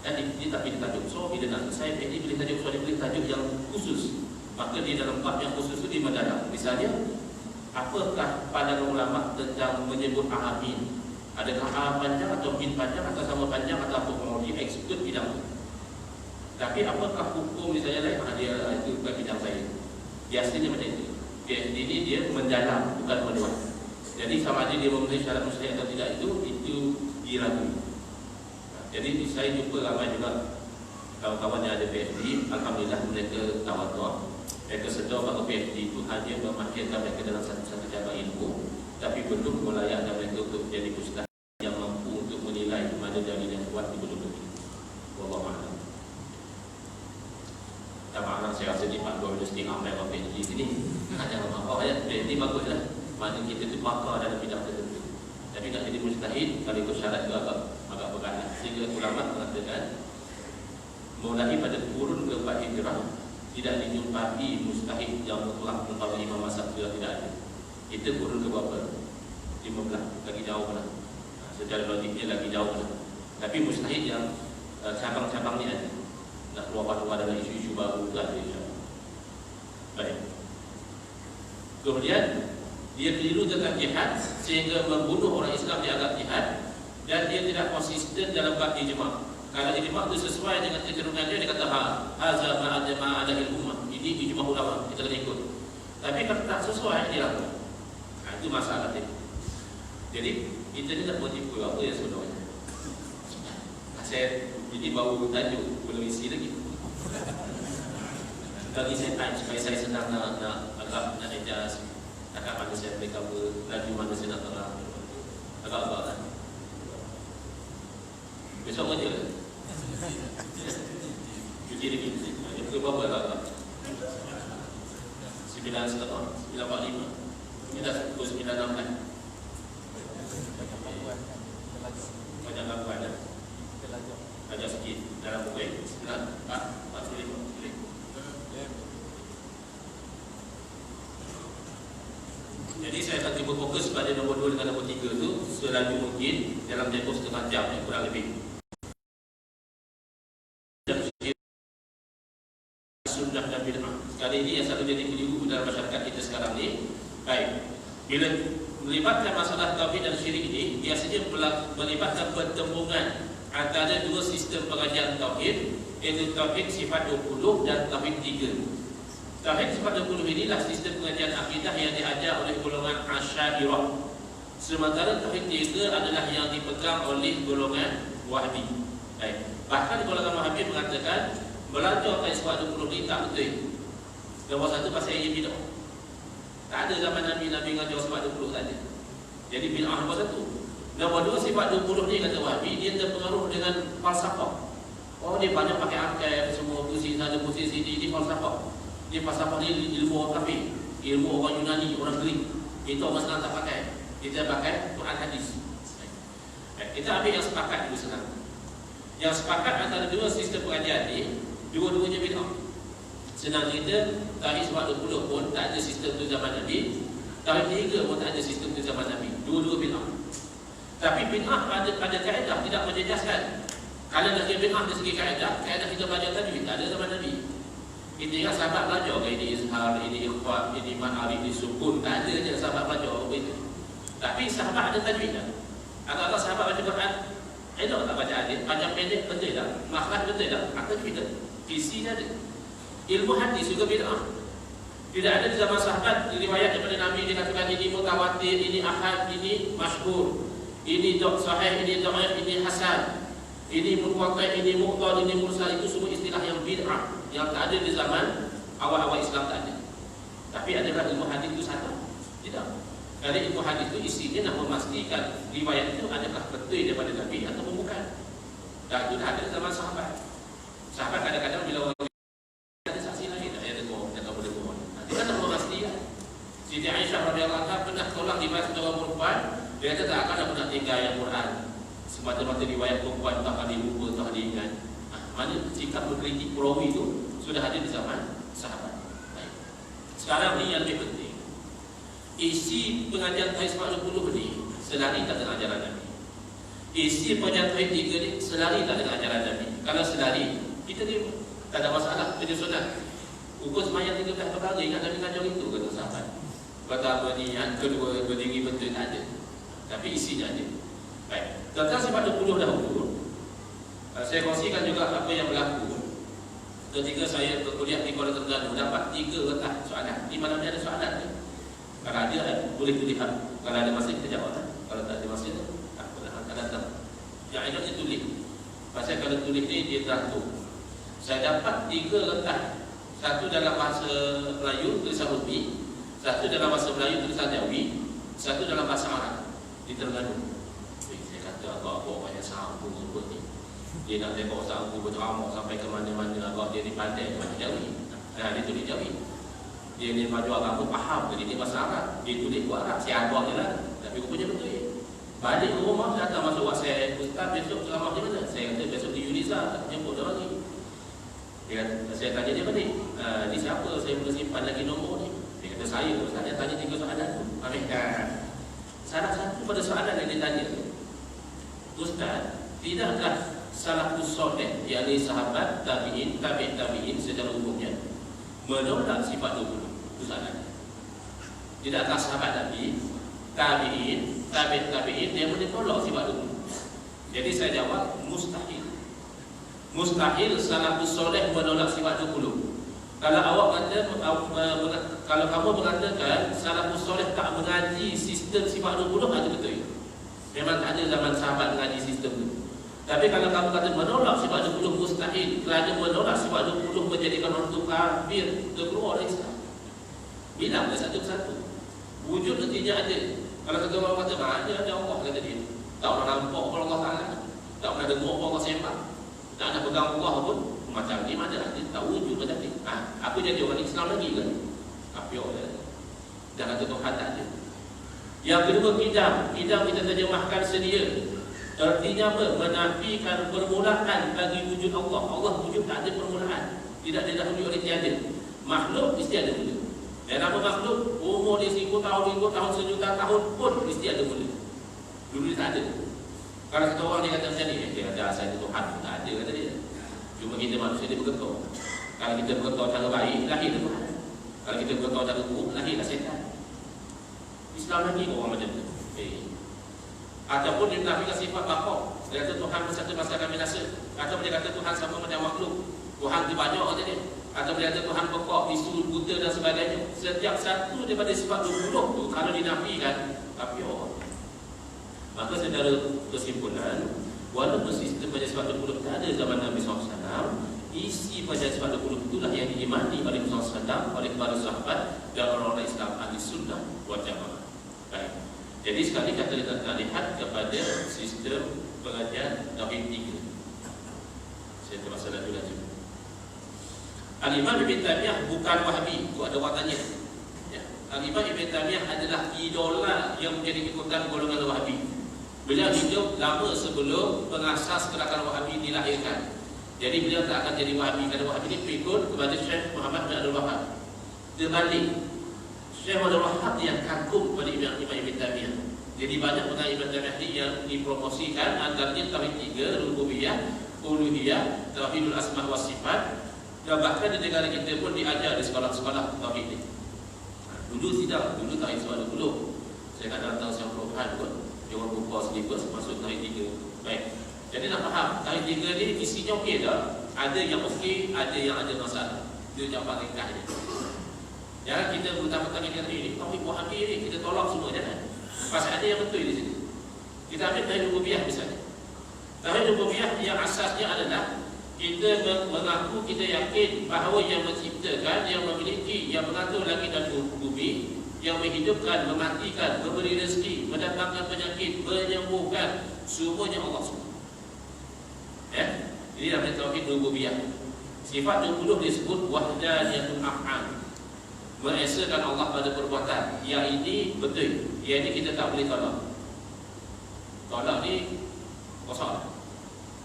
Dan dia tak pilih tajuk. So bila nak selesai PhD pilih tajuk, so dia pilih tajuk yang khusus. Maka dia dalam bab yang khusus itu dia mendalam. Misalnya, apakah pandangan ulama tentang menyebut amin? Adakah A panjang atau bin panjang atau sama panjang atau apa? Mau dia eksekutif bidang itu. Tapi apakah hukum misalnya lain? Dia itu bukan bidang saya. Biasanya macam itu. PhD ini dia mendalam, bukan meluas. Jadi sama ada dia memenuhi syarat mustahil atau tidak itu diragu. Jadi saya jumpa ramai juga kawan-kawan yang ada PhD, alhamdulillah mereka tawadhu. Mereka sedar bahawa PhD itu hanya memakirkan mereka dalam satu cabang ilmu, tapi belum melayakkan mereka untuk menjadi ustaz yang mampu untuk menilai mana dalil yang kuat di belum ini. Wallahu a'lam. Tak maklum saya rasa di Pak Guru mesti amal apa PhD sini. Jangan apa ayat PhD baguslah. Mana kita tu pakar dalam bidang tertentu. Tapi nak jadi mustahil kalau ikut syarat itu agak berat. Sehingga ulama mengatakan mulai pada kurun ke-4 Hijrah tidak dijumpai mustahil yang mutlak umpama imam mazhab sudah tidak ada. Kita kurun ke berapa? 15, lagi jauh lah. Secara logiknya lagi jauh lah. Tapi mustahil yang cabang-cabang ni ada. Nak keluar dalam isu-isu baru itu ada insyaAllah. Baik. Kemudian dia keliru tentang jihad sehingga membunuh orang Islam dianggap jihad, dan dia tidak konsisten dalam bab ijma'. Kalau ijma' itu sesuai dengan kecenderungan dia kata hadza ma'adil ummah. Ini ijma' ulama, kita kena ikut. Tapi kalau tak sesuai dia lakukan. Itu masalah dia. Jadi kita ni tak boleh tipu apa yang sebenarnya. Saya ini baru tajuk, belum isi lagi. Bagi saya time supaya saya senang nak adjust. Agak mana saya boleh cover, lagi mana saya nak terang. Agak-agak kan. Besok kerja lah. Cuci lagi. Dia pukul berapa agak-agak? 9.30, 9.45. Ini dah pukul 9.16. Banyak gangguan dah. Ajak sikit dalam pukul 9.45. Jadi saya akan cuba berfokus pada nombor 2 dengan nombor 3 tu selaju mungkin dalam tempoh setengah jam kurang lebih. Sunnah dan bid'ah. Sekali ini yang selalu jadi keliru dalam masyarakat kita sekarang ni. Baik. Bila melibatkan masalah tauhid dan syirik ini, biasanya melibatkan pertembungan antara dua sistem pengajian tauhid, iaitu tauhid sifat 20 dan tauhid 3. Tauhid sifat 20 inilah sistem pengajian akidah yang diajar oleh golongan Asy'ariyah. Sementara tauhid 3 adalah yang dipegang oleh golongan Wahhabi. Baik. Bahkan golongan Wahhabi mengatakan belajar tauhid sifat 20 ni tak betul. Nombor satu pasal ia bid'ah. Tak ada zaman Nabi ngajar sifat 20 tak ada. Jadi bid'ah nombor satu. Nombor dua, sifat 20 ni kata Wahhabi, dia terpengaruh dengan falsafah. Oh, dia banyak pakai akal, semua pusing sana pusing sini, ini falsafah. Dia falsafah ni ilmu orang kafir, ilmu orang Yunani, orang Greek. Itu orang senang tak pakai. Kita pakai Quran hadis. Kita ambil yang sepakat dulu senang. Yang sepakat antara dua sistem pengajian ni, dua-duanya bid'ah. Senang cerita, tauhid sifat 20 pun tak ada sistem tu zaman Nabi. Tauhid 3 pun tak ada sistem tu zaman Nabi. Dua-dua bid'ah. Tapi bid'ah pada kaedah tidak menjejaskan. Kalau nak kira bid'ah dari segi kaedah kita belajar tajwid tak ada zaman Nabi. Kita ingat sahabat belajar ke ini izhar, ini ikhfa, ini ma'arif, ini sukun. Tak ada je sahabat belajar begitu. Tapi sahabat ada tajwid tak? Agak-agak sahabat baca Quran, elok tak baca hadis, panjang pendek betul tak? Makhraj betul tak? Tajwid tak? Visi ada. Ilmu hadis juga bid'ah. Tidak ada di zaman sahabat riwayat daripada Nabi dia katakan ini mutawatir, ini ahad, ini masyhur, ini sahih, ini dhaif, ini hasan, ini munqati', ini mu'dal, ini mursal. Itu semua istilah yang bid'ah yang tak ada di zaman awal-awal Islam tak ada. Tapi adakah ilmu hadis itu satu? Tidak. Kerana ilmu hadis itu isinya nak memastikan riwayat itu adakah betul daripada Nabi atau bukan. Dan itu dah ada di zaman sahabat. Sahabat kadang-kadang bila orang ada saksi lain, ada dengar, tak boleh bohong. Nanti kan nak memastikan. Siti Aisyah radhiyallahu anha pernah tolak di masa seorang perempuan, dia kata tak akan pernah tinggal yang Quran. Semata-mata riwayat perempuan tak ada lupa, tak ada ingat. Mana sikap berkritik perawi itu sudah ada di zaman sahabat. Baik. Sekarang ni yang lebih penting, isi pengajian tauhid 40 ni selari tak dengan ajaran Nabi. Isi pengajian tauhid 3 ni selari tak dengan ajaran Nabi. Kalau selari, kita ni tak ada masalah. Kerja sunat ukur semayang 13 perkara, ingat Nabi ngajar itu, kata sahabat. Pertama niat, kedua berdiri betul, tak ada. Tapi isinya ada. Baik. Tentang sifat 20 dahulu, saya kongsikan juga apa yang berlaku ketika saya berkuliah di Kuala Terengganu. Dapat 3 retah soalan. Di mana ada soalan ni? Kalau ada, boleh tuliskan. Kalau ada masa kita jawab. Kalau tak ada masa, tak akan datang. Yang enaknya tulis. Pasal kalau tulis ni dia teratur. Saya dapat 3 retah. Satu dalam bahasa Melayu tulisan Urbi, satu dalam bahasa Melayu tulisan Jawi, satu dalam bahasa Arab di Terengganu. Saya kata agak banyak sambung sebut ni. Dia nak tengok sambung berceramah sampai ke mana-mana, agak dia ni pandai bahasa Jawi. Dia tulis Jawi. Dia ni maju agama faham, jadi dia bahasa Arab. Dia tulis buat Arab, saya agak je lah. Tapi rupanya betul. Balik ke rumah, datang masuk WhatsApp, Ustaz besok ceramah di mana? Saya kata besok di Uniza, jemput dia lagi. Saya tanya dia balik, ni siapa saya boleh simpan lagi nombor ni? Dia kata saya, Ustaz dia tanya 3 soalan tu. Salah satu pada soalan yang dia tanya, Ustaz, tidakkah salafus soleh, yakni sahabat, tabi'in, tabi'in secara umumnya menolak sifat 20? Itu soalan. Tidakkah sahabat Nabi, tabi'in, tabi'in dia boleh tolak sifat 20? Jadi saya jawab, mustahil. Mustahil salafus soleh menolak sifat 20. Kalau awak kata, kalau kamu mengatakan salafus soleh tak mengaji sistem sifat 20, ada betul. Memang tak ada zaman sahabat mengaji sistem itu. Tapi kalau kamu kata menolak sifat 20 mustahil, kerana menolak sifat 20 menjadikan orang itu kafir, terkeluar dari Islam. Bilanglah satu persatu. Wujud nantinya ada. Kalau kata orang kata mana ada Allah, kata dia, tak pernah nampak apa Allah Ta'ala, tak pernah dengar apa Allah sembah, tak nak pegang Allah pun, macam ni mana ada, tak wujud macam ni. Apa jadi orang Islam lagi kan? Kafir lah. Dah kata Tuhan tak ada. Yang kedua, qidam kita terjemahkan sedia. Artinya apa? Menafikan permulaan bagi wujud Allah. Allah wujud tak ada permulaan, tidak didahului oleh tiada. Makhluk mesti ada wujud. Dan apa makhluk? umur dia 1000 tahun, 1000 tahun, sejuta tahun pun mesti ada mula. Dulu dia tak ada. Kalau kata orang dia kata macam ni, dia ada asal dia Tuhan, tak ada kata dia. Cuma kita manusia dia bergetar. Kalau kita bergetar cara baik, lahir Tuhan. Kalau kita bergetar cara buruk, lahirlah syaitan. Islam lagi orang macam tu. Ataupun dia menafikan sifat bapa. Dia kata Tuhan bersatu masa kami rasa. Ataupun dia kata Tuhan sama macam makhluk. Tuhan dia banyak kata dia. Atau dia kata Tuhan pekak, bisu, buta dan sebagainya. Setiap satu daripada sifat 20 tu kalau dinafikan, tapi orang. Maka secara kesimpulan, walaupun sistem pada sifat 20 tak ada zaman Nabi SAW, isi pada sifat 20 itulah yang diimani oleh Rasulullah SAW, oleh para sahabat dan orang-orang Islam ahli sunnah wal jamaah. Baik. Jadi sekali kita nak lihat kepada sistem pengajian Tauhid 3. Saya termasalah dulu lagi. Al-Imam Ibn Taymiyah bukan Wahabi. Itu ada orang tanya. Ya. Al-Imam Ibn Taymiyah adalah idola yang menjadi ikutan golongan Wahabi. Beliau hidup lama sebelum pengasas gerakan Wahabi dilahirkan. Jadi beliau tak akan jadi Wahabi. Kerana Wahabi ini pengikut kepada Syekh Muhammad bin Abdul Wahab. Terbalik, Syekh Abdul Wahab yang kagum kepada Imam Ibn Taymiyah. Jadi banyak pengarang Ibn Taymiyah ini yang dipromosikan, antaranya Tauhid 3, Rububiyah, Uluhiyah, Tauhidul Asma' wa Sifat. Dan bahkan di negara kita pun diajar di sekolah-sekolah Tauhid ini. Dulu tidak, dulu Tauhid soal dulu. Saya kadang tahu siapa Tuhan pun. Dia orang buka selibas masuk Tauhid 3. Baik. Jadi nak faham, Tauhid 3 ni isinya okey tak? Ada yang okey, ada yang ada masalah. Dia jawapan ringkasnya. Jangan kita bertambah-tambah kata ini Tauhid Wahabi ni kita tolak semua, jangan. Pasal ada yang betul di sini. Kita ambil Tauhid Rububiyah misalnya. Tauhid Rububiyah yang asasnya adalah kita mengaku, kita yakin bahawa yang menciptakan, yang memiliki, yang mengatur langit dan bumi, yang menghidupkan, mematikan, memberi rezeki, mendatangkan penyakit, menyembuhkan, semuanya Allah semua. Ya? Ini namanya Tauhid Rububiyah. Sifat 20 disebut wahdaniyatul af'al. Mengesakan Allah pada perbuatan. Yang ini betul. Yang ini kita tak boleh tolak. Tolak ni kosong.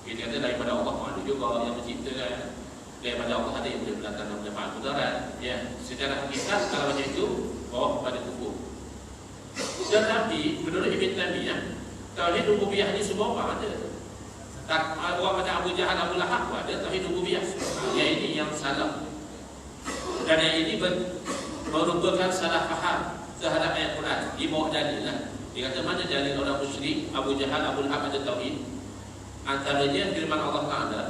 Kita kata daripada Allah ada juga yang menciptakan. Daripada Allah ada yang boleh mendatangkan manfaat mudarat. Ya, secara hakikat kalau macam itu, pada kufur. Tetapi menurut Ibn Taymiyah, Tauhid Rububiyah ni semua orang ada. Tak orang macam Abu Jahal, Abu Lahab ada Tauhid Rububiyah. Yang ini yang salah. Dan yang ini merupakan salah faham terhadap ayat Quran. Di bawah dalil lah. Dia kata mana dalil orang musyrik Abu Jahal, Abu Lahab ada Tauhid? Antaranya firman Allah Ta'ala,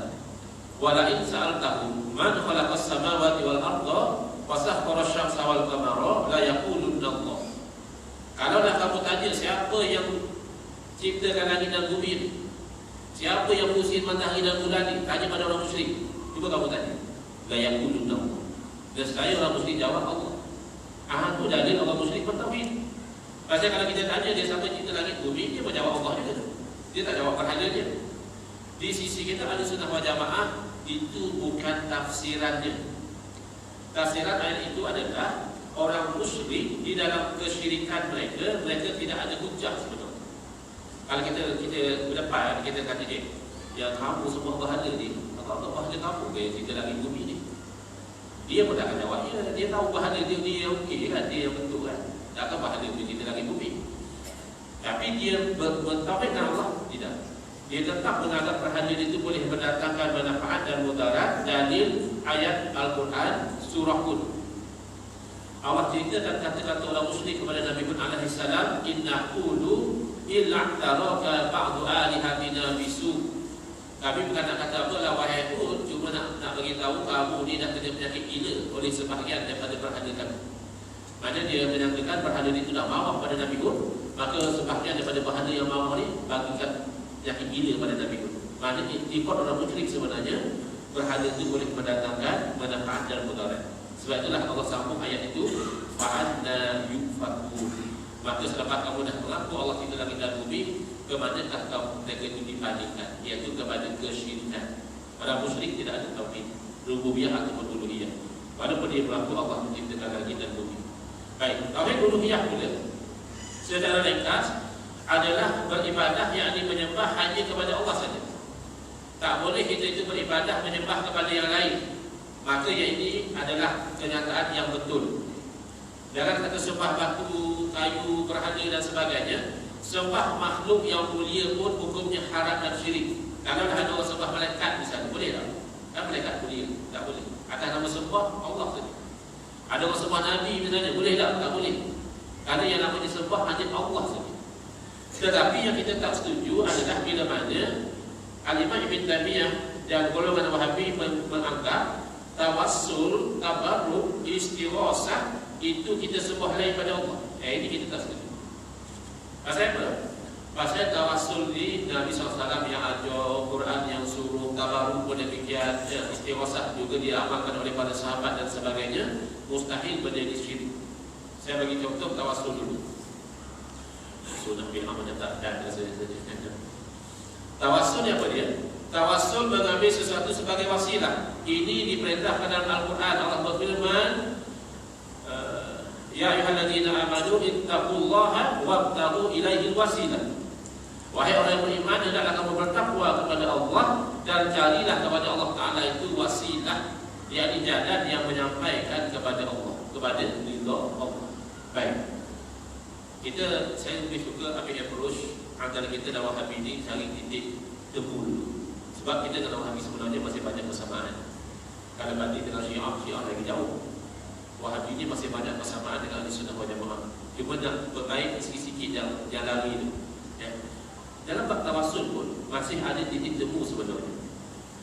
wala in sa'altahum man khalaqas samawati wal arda wa sakhkhara asy-syamsa wal qamara la yaqulunna Allah. Kalaulah kamu tanya siapa yang ciptakan langit dan bumi ini, siapa yang usir matahari dan bulan ini, tanya pada orang musyrik. Cuba kamu tanya. La yaqulunna Allah. Dan sekali orang musyrik jawab Allah. Itu dalil orang musyrik bertauhid. Pasal kalau kita tanya dia siapa cipta langit bumi, dia menjawab Allah juga. Dia tak jawab berhala dia. Di sisi kita ada sunnah wal jamaah, itu bukan tafsirannya. Tafsiran ayat itu adalah orang musyrik di dalam kesyirikan mereka tidak ada hujah sebenarnya. Kalau kita berdepan, kita kata dia, yang kamu semua berhala ni, atau berhala kamu ke kita lagi bumi ni? Dia pun tak akan jawab, dia tahu berhala dia okey kan, dia yang bentuk kan. Takkan berhala kita lagi bumi. Tapi dia bertauhid dengan Allah, tidak. Dia tetap menganggap berhala itu boleh mendatangkan manfaat dan mudarat. Dalil ayat Al-Quran surah Hud. Allah cerita dan kata-kata orang musyrik kepada Nabi Hud alaihi salam, inna qulu illa taraka ba'du alihatina bisu. Kami bukan nak kata apa lah wahai Hud, cuma nak bagi tahu kamu ni dah kena penyakit gila oleh sebahagian daripada berhala kami. Mana dia menyangkakan berhala itu nak marah pada Nabi Hud, maka sebahagian daripada berhala yang marah ni bagikan penyakit gila pada Nabi Hud. Maknanya ikut orang musyrik sebenarnya berhala itu boleh mendatangkan manfaat dan mudarat. Sebab itulah Allah sambung ayat itu, fa'anna yufakun. Maka selepas kamu dah mengaku Allah cipta langit dan bumi, ke manakah kamu mereka itu dipalingkan, iaitu kepada kesyirikan. Orang musyrik tidak ada tauhid rububiyah ataupun uluhiyah, walaupun dia mengaku Allah menciptakan langit dan bumi. Baik, tauhid uluhiyah pula secara ringkas adalah beribadah yang menyembah hanya kepada Allah saja. Tak boleh kita itu beribadah menyembah kepada yang lain. Maka yang ini adalah kenyataan yang betul. Jangan kata sembah batu, kayu, berhala dan sebagainya. Sembah makhluk yang mulia pun hukumnya haram dan syirik. Kalau ada orang sembah malaikat misalnya, boleh tak? Kan malaikat mulia, tak boleh. Atas nama sembah Allah saja. Ada orang sembah Nabi misalnya, boleh tak? Tak boleh. Kerana yang namanya sembah hanya Allah saja. Tetapi yang kita tak setuju adalah bila mana Al-Imam Ibn Taymiyah dan golongan Wahabi menganggap tawassul, tabarruk, istighosah itu kita sembah lain pada Allah. Ini kita tak setuju. Pasal apa? Pasal tawassul ni Nabi SAW yang ajar, Quran yang suruh, tabarruk pun demikian, istighosah juga diamalkan oleh para sahabat dan sebagainya, mustahil menjadi syirik. Saya bagi contoh tawassul dulu. Sunnah bin Ahmad tak ada saja. Tawassul ni apa dia? Tawassul mengambil sesuatu sebagai wasilah. Ini diperintahkan dalam Al-Quran. Allah berfirman, ya ayyuhalladzina amanu ittaqullaha wabtaghu ilaihi wasilah. Wahai orang yang beriman, hendaklah kamu bertakwa kepada Allah dan carilah kepada Allah Taala itu wasilah, yakni jalan yang menyampaikan kepada Allah, kepada ridha Allah. Baik. Saya lebih suka ambil approach antara kita dan Wahabi ini cari titik temu dulu. Sebab kita dengan Wahabi sebenarnya masih banyak persamaan. Kalau banding dengan Syiah lagi jauh. Wahabi ini masih banyak persamaan dengan Ahlussunnah wal Jamaah. Cuma nak berbaik sikit-sikit yang lari itu. Ya. Dalam bab tawassul pun masih ada titik temu sebenarnya.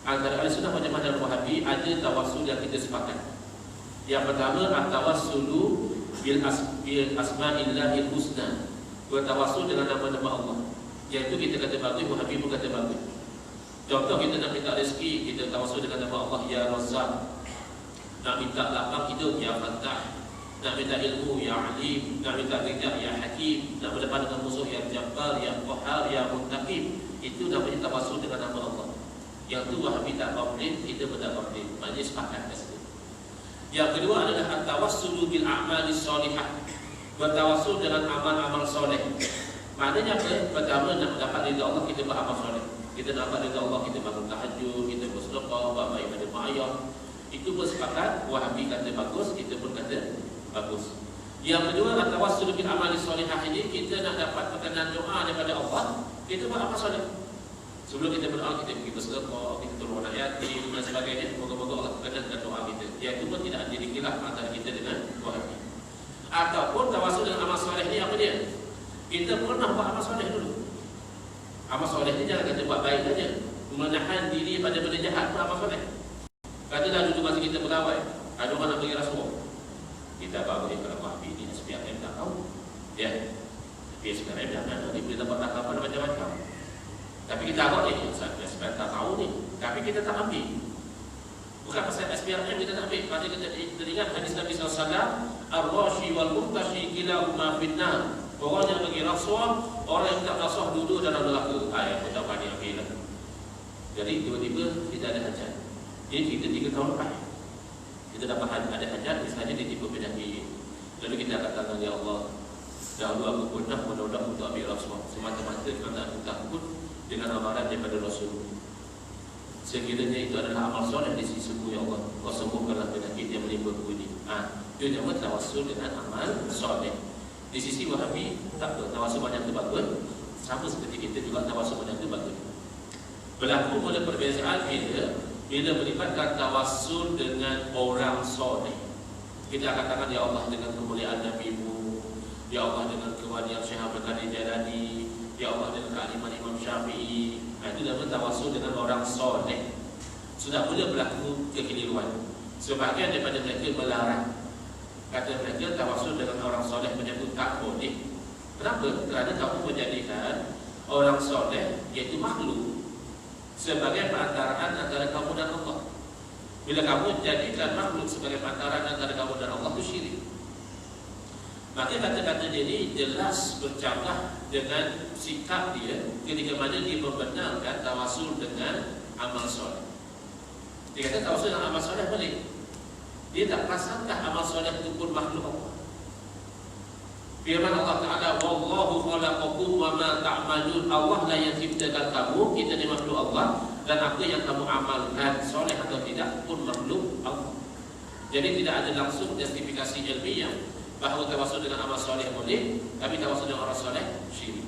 Antara Ahlussunnah wal Jamaah dan Wahabi ada tawassul yang kita sepakat. Yang pertama, at-tawassulu bil asma'illahil husna, bertawassul dengan nama-nama Allah. Iaitu kita kata bagus, Wahabi pun kata bagus. Contoh, kita nak minta rezeki, kita tawassul dengan nama Allah, ya Razzaq. Nak minta lapang hidup, ya Fattah. Nak minta ilmu, ya Alim. Nak minta kerja, ya Hakim. Nak berdepan dengan musuh, ya Jabbar, ya Qahhar, ya Muntaqim. Itu namanya tawassul dengan nama Allah. Yang tu Wahabi tak komplain, kita pun tak komplain. Maknanya sepakat kat situ. Yang kedua adalah at-tawassulu bil a'malis shalihah, bertawassul dengan amal-amal soleh. Maknanya apa? Pertama, nak mendapat ridha Allah, kita beramal soleh. Kita dapat ridha Allah, kita bangun tahajud, kita bersedekah, buat baik pada mak ayah. Itu bersepakat. Wahabi kata bagus, kita pun kata bagus. Yang kedua, at-tawassulu bil a'malis shalihah ini, kita nak dapat perkenan doa daripada Allah, kita beramal soleh. Sebelum kita berdoa, kita pergi bersedekah, kita tolong anak yatim dan sebagainya. Moga-moga Allah perkenankan doa kita. Yang itu pun tidak jadi khilaf antara kita dengan Wahabi. Ataupun tawassul dengan amal soleh ni apa dia? Kita pernah buat amal soleh dulu. Amal soleh ni jangan kata buat baik saja. Menahan diri pada benda jahat pun amal soleh. Katalah dulu masa kita pegawai, ada orang nak bagi rasuah. Kita bawa dia kalau Wahabi ni SPRM tak tahu. Ya. Tapi SPRM jangan, dia boleh dapat tangkapan macam-macam. Tapi kita agak ni, SPRM tak tahu ni, tapi kita tak ambil. Bukan pasal SPRM kita tak ambil. Pasal kita teringat hadis Nabi SAW, ar-rashi wal murtashi kilahuma finnar. Orang yang bagi rasuah, orang yang tak rasuah duduk dalam neraka. Yang kita pandai ambil lah. Jadi tiba-tiba kita ada hajat. Jadi kita 3 tahun lepas kita dapat ada hajat, misalnya dia tiba penyakit. Lalu kita katakan, ya Allah, dahulu aku pernah menolak untuk ambil rasuah, semata-mata kerana aku takut dengan amaran daripada Rasul. Sekiranya itu adalah amal soleh di sisimu, ya Allah, kau sembuhkanlah penyakit yang menimpa aku ini. Itu nama tawassul dengan amal soleh. Di sisi Wahabi tak ada tawassul banyak tu bagus. Sama seperti kita juga tawassul banyak tu bagus. Berlaku mula perbezaan bila melibatkan tawassul dengan orang soleh. Kita akan katakan, ya Allah, dengan kemuliaan Nabi-Mu, ya Allah, dengan kewalian Syekh Abdul Qadir Jailani, ya Allah, dengan kealiman Imam Syafi'i. Itu nama tawassul dengan orang soleh. Sudah mula berlaku kekeliruan. Sebahagian daripada mereka melarang. Kata mereka tawassul dengan orang soleh menyebut tak boleh. Kenapa? Kerana kamu menjadikan orang soleh, iaitu makhluk, sebagai perantaraan antara kamu dan Allah. Bila kamu jadikan makhluk sebagai perantaraan antara kamu dan Allah, itu syirik. Maka kata-kata dia ini jelas bercanggah dengan sikap dia ketika mana dia membenarkan tawassul dengan amal soleh. Dia kata tawassul dengan amal soleh boleh. Dia tak perasankah amal soleh itu pun makhluk Allah. Firman Allah Ta'ala, wallahu khalaqakum wa ma ta'malun. Allah lah yang ciptakan kamu, kita ni makhluk Allah, dan apa yang kamu amalkan, soleh atau tidak, pun makhluk Allah. Jadi tidak ada langsung justifikasi ilmiah bahawa tawassul dengan amal soleh boleh, tapi tawassul dengan orang soleh syirik.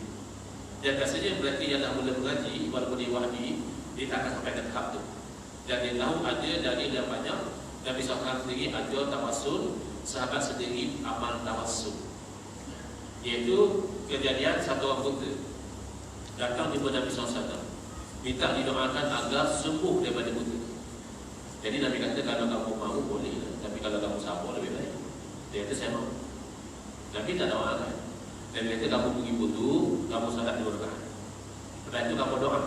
Dan biasanya berarti yang dah mula mengaji, walaupun dia wahdi, dia tak akan sampai ke tahap tu. Dan dia tahu ada dalil yang banyak. Nabi SAW sendiri ada tawassul, sahabat sendiri amal tawassul, iaitu kejadian satu orang buta datang jumpa Nabi SAW, minta didoakan agar sembuh daripada buta. Jadi Nabi kata, kalau kamu mahu boleh, tapi kalau kamu sabar lebih baik. Dia kata, saya mahu. Nabi tak doakan. Dan dia kata, kamu pergi wudu, kamu salat 2 rakaat. Setelah itu kamu doa,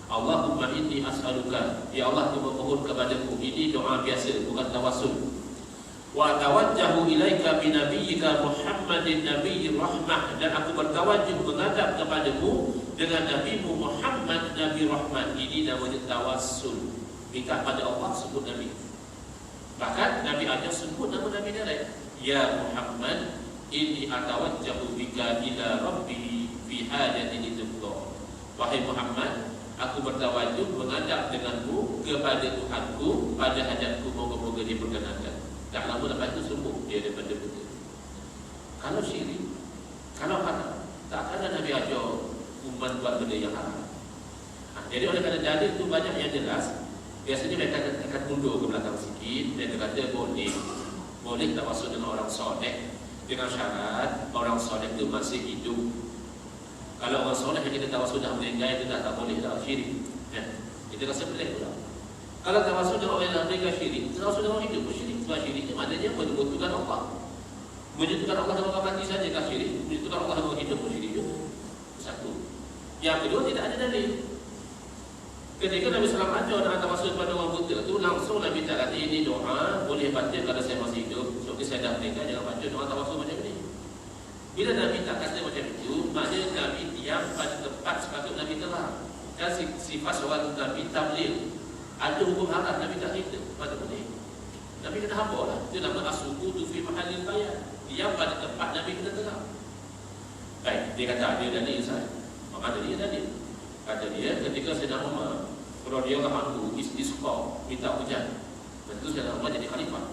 Allahumma inni as'aluka, ya Allah, aku memohon kepadamu. Ini doa biasa, bukan tawassul. Wa tawajjahu ilaika bi nabiyyika Muhammadin nabiyyir rahmah, dan aku bertawajjuh menghadap kepadamu dengan nabimu Muhammad nabi rahmat. Ini namanya tawassul. Minta pada Allah, sebut Nabi. Bahkan Nabi ajar sebut nama Nabi dia lain. Ya Muhammad, inni atawajjahu bika ila rabbi fi hajatin tuqda. Wahai Muhammad, aku bertawajjuh menghadap denganmu kepada Tuhanku pada hajatku, moga-moga diperkenankan. Tak lama lepas itu sembuh dia daripada buta. Kalau syirik, kalau haram, tak akan Nabi ajar umat buat benda yang haram. Jadi oleh kerana dalil itu banyak yang jelas, biasanya mereka akan mundur ke belakang sikit. Mereka kata boleh tawassul dengan orang soleh, dengan syarat orang soleh itu masih hidup. Kalau orang soleh yang kita tawassul dah meninggal, itu tak boleh, dah syirik. Kita rasa pelik pula. Kalau tawassul dengan orang yang meninggal syirik, tawassul dengan orang hidup pun syirik. Sebab syirik itu maknanya menyebutkan Allah. Menyebutkan Allah dengan orang mati saja kan syirik. Menyebutkan Allah dengan orang hidup pun syirik juga. Satu. Yang kedua, tidak ada dalil. Ketika Nabi SAW ajar dengan tawassul kepada orang buta itu, langsung Nabi tak kata ini doa boleh baca kalau saya masih hidup. So saya dah meninggal, jangan baca doa tawassul macam ni. Bila Nabi tak kata macam itu, maknanya Nabi diam pada tempat sepatut Nabi terang. Dan sifat seorang Nabi tabligh. Ada hukum haram, Nabi tak cerita. Mana boleh? Nabi kena hamba lah. Itu nama as-sukutu fi mahallil bayan. Diam pada tempat Nabi kena terang. Baik, dia kata ada dalil Ustaz. Maka dia dalil. Kata dia, ketika Sayyidina Umar radhiyallahu anhu istisqa, minta hujan. Tentu Sayyidina Umar jadi khalifah.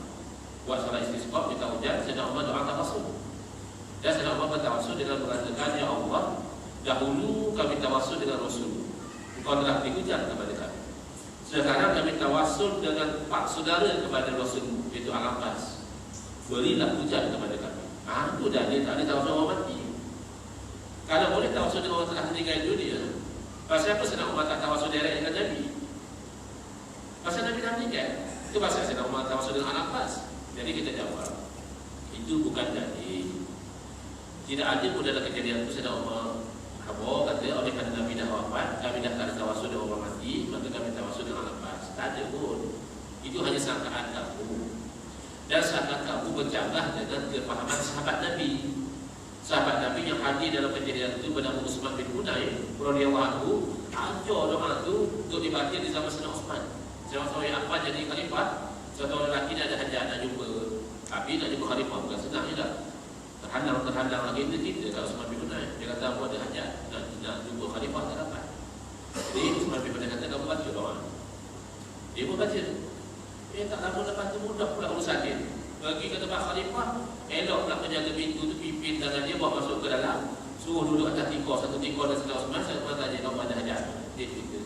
Buat salat istisqa, minta hujan, Sayyidina Umar doa tawassul. Dan Sayyidina Umar bertawassul dengan mengatakan, ya Allah, dahulu kami tawassul dengan Rasul. Engkau telah beri hujan kepada kami. Sekarang kami tawassul dengan pak saudara kepada Rasul, iaitu Al-Abbas. Berilah hujan kepada kami. Itu dalil tak ada tawassul orang mati. Kalau boleh tawassul dengan orang telah meninggal dunia, pasal apa Sayyidina Umar tak tawassul direct dengan Nabi? Pasal Nabi dah meninggal. Itu pasal Sayyidina Umar tawassul dengan Al-Abbas. Jadi kita jawab, itu bukan dalil. Tidak ada pun dalam kejadian itu Sayyidina Umar kata oleh kerana Nabi dah wafat, kami dah tak ada tawassul dengan orang mati, maka kami tawassul dengan Al-Abbas. Tak ada pun. Itu hanya sangkaan kamu. Dan sangkaan kamu bercanggah dengan kefahaman sahabat Nabi. Sahabat Nabi yang hadir dalam kejadian itu bernama Utsman bin Hunain radhiyallahu anhu, ajar doa itu untuk dibaca di zaman Sayyidina Utsman. Sayyidina Utsman yang apa jadi khalifah, satu orang lelaki ni ada hajat nak jumpa. Tapi nak jumpa khalifah bukan senang je tak. Terhadang lagi kita kalau Utsman bin Hunain. Dia kata aku ada hajat nak jumpa khalifah tak dapat. Jadi Utsman bin Hunain kata kamu baca doa. Dia pun baca. Tak lama lepas tu mudah pula urusan dia. Pergi ke tempat khalifah, elok pula penjaga pintu tu pimpin tangan dia bawa masuk ke dalam. Suruh duduk atas tikar, satu tikar dan Sayyidina Utsman. Sayyidina Utsman tanya kamu ada hajat. Dia cerita.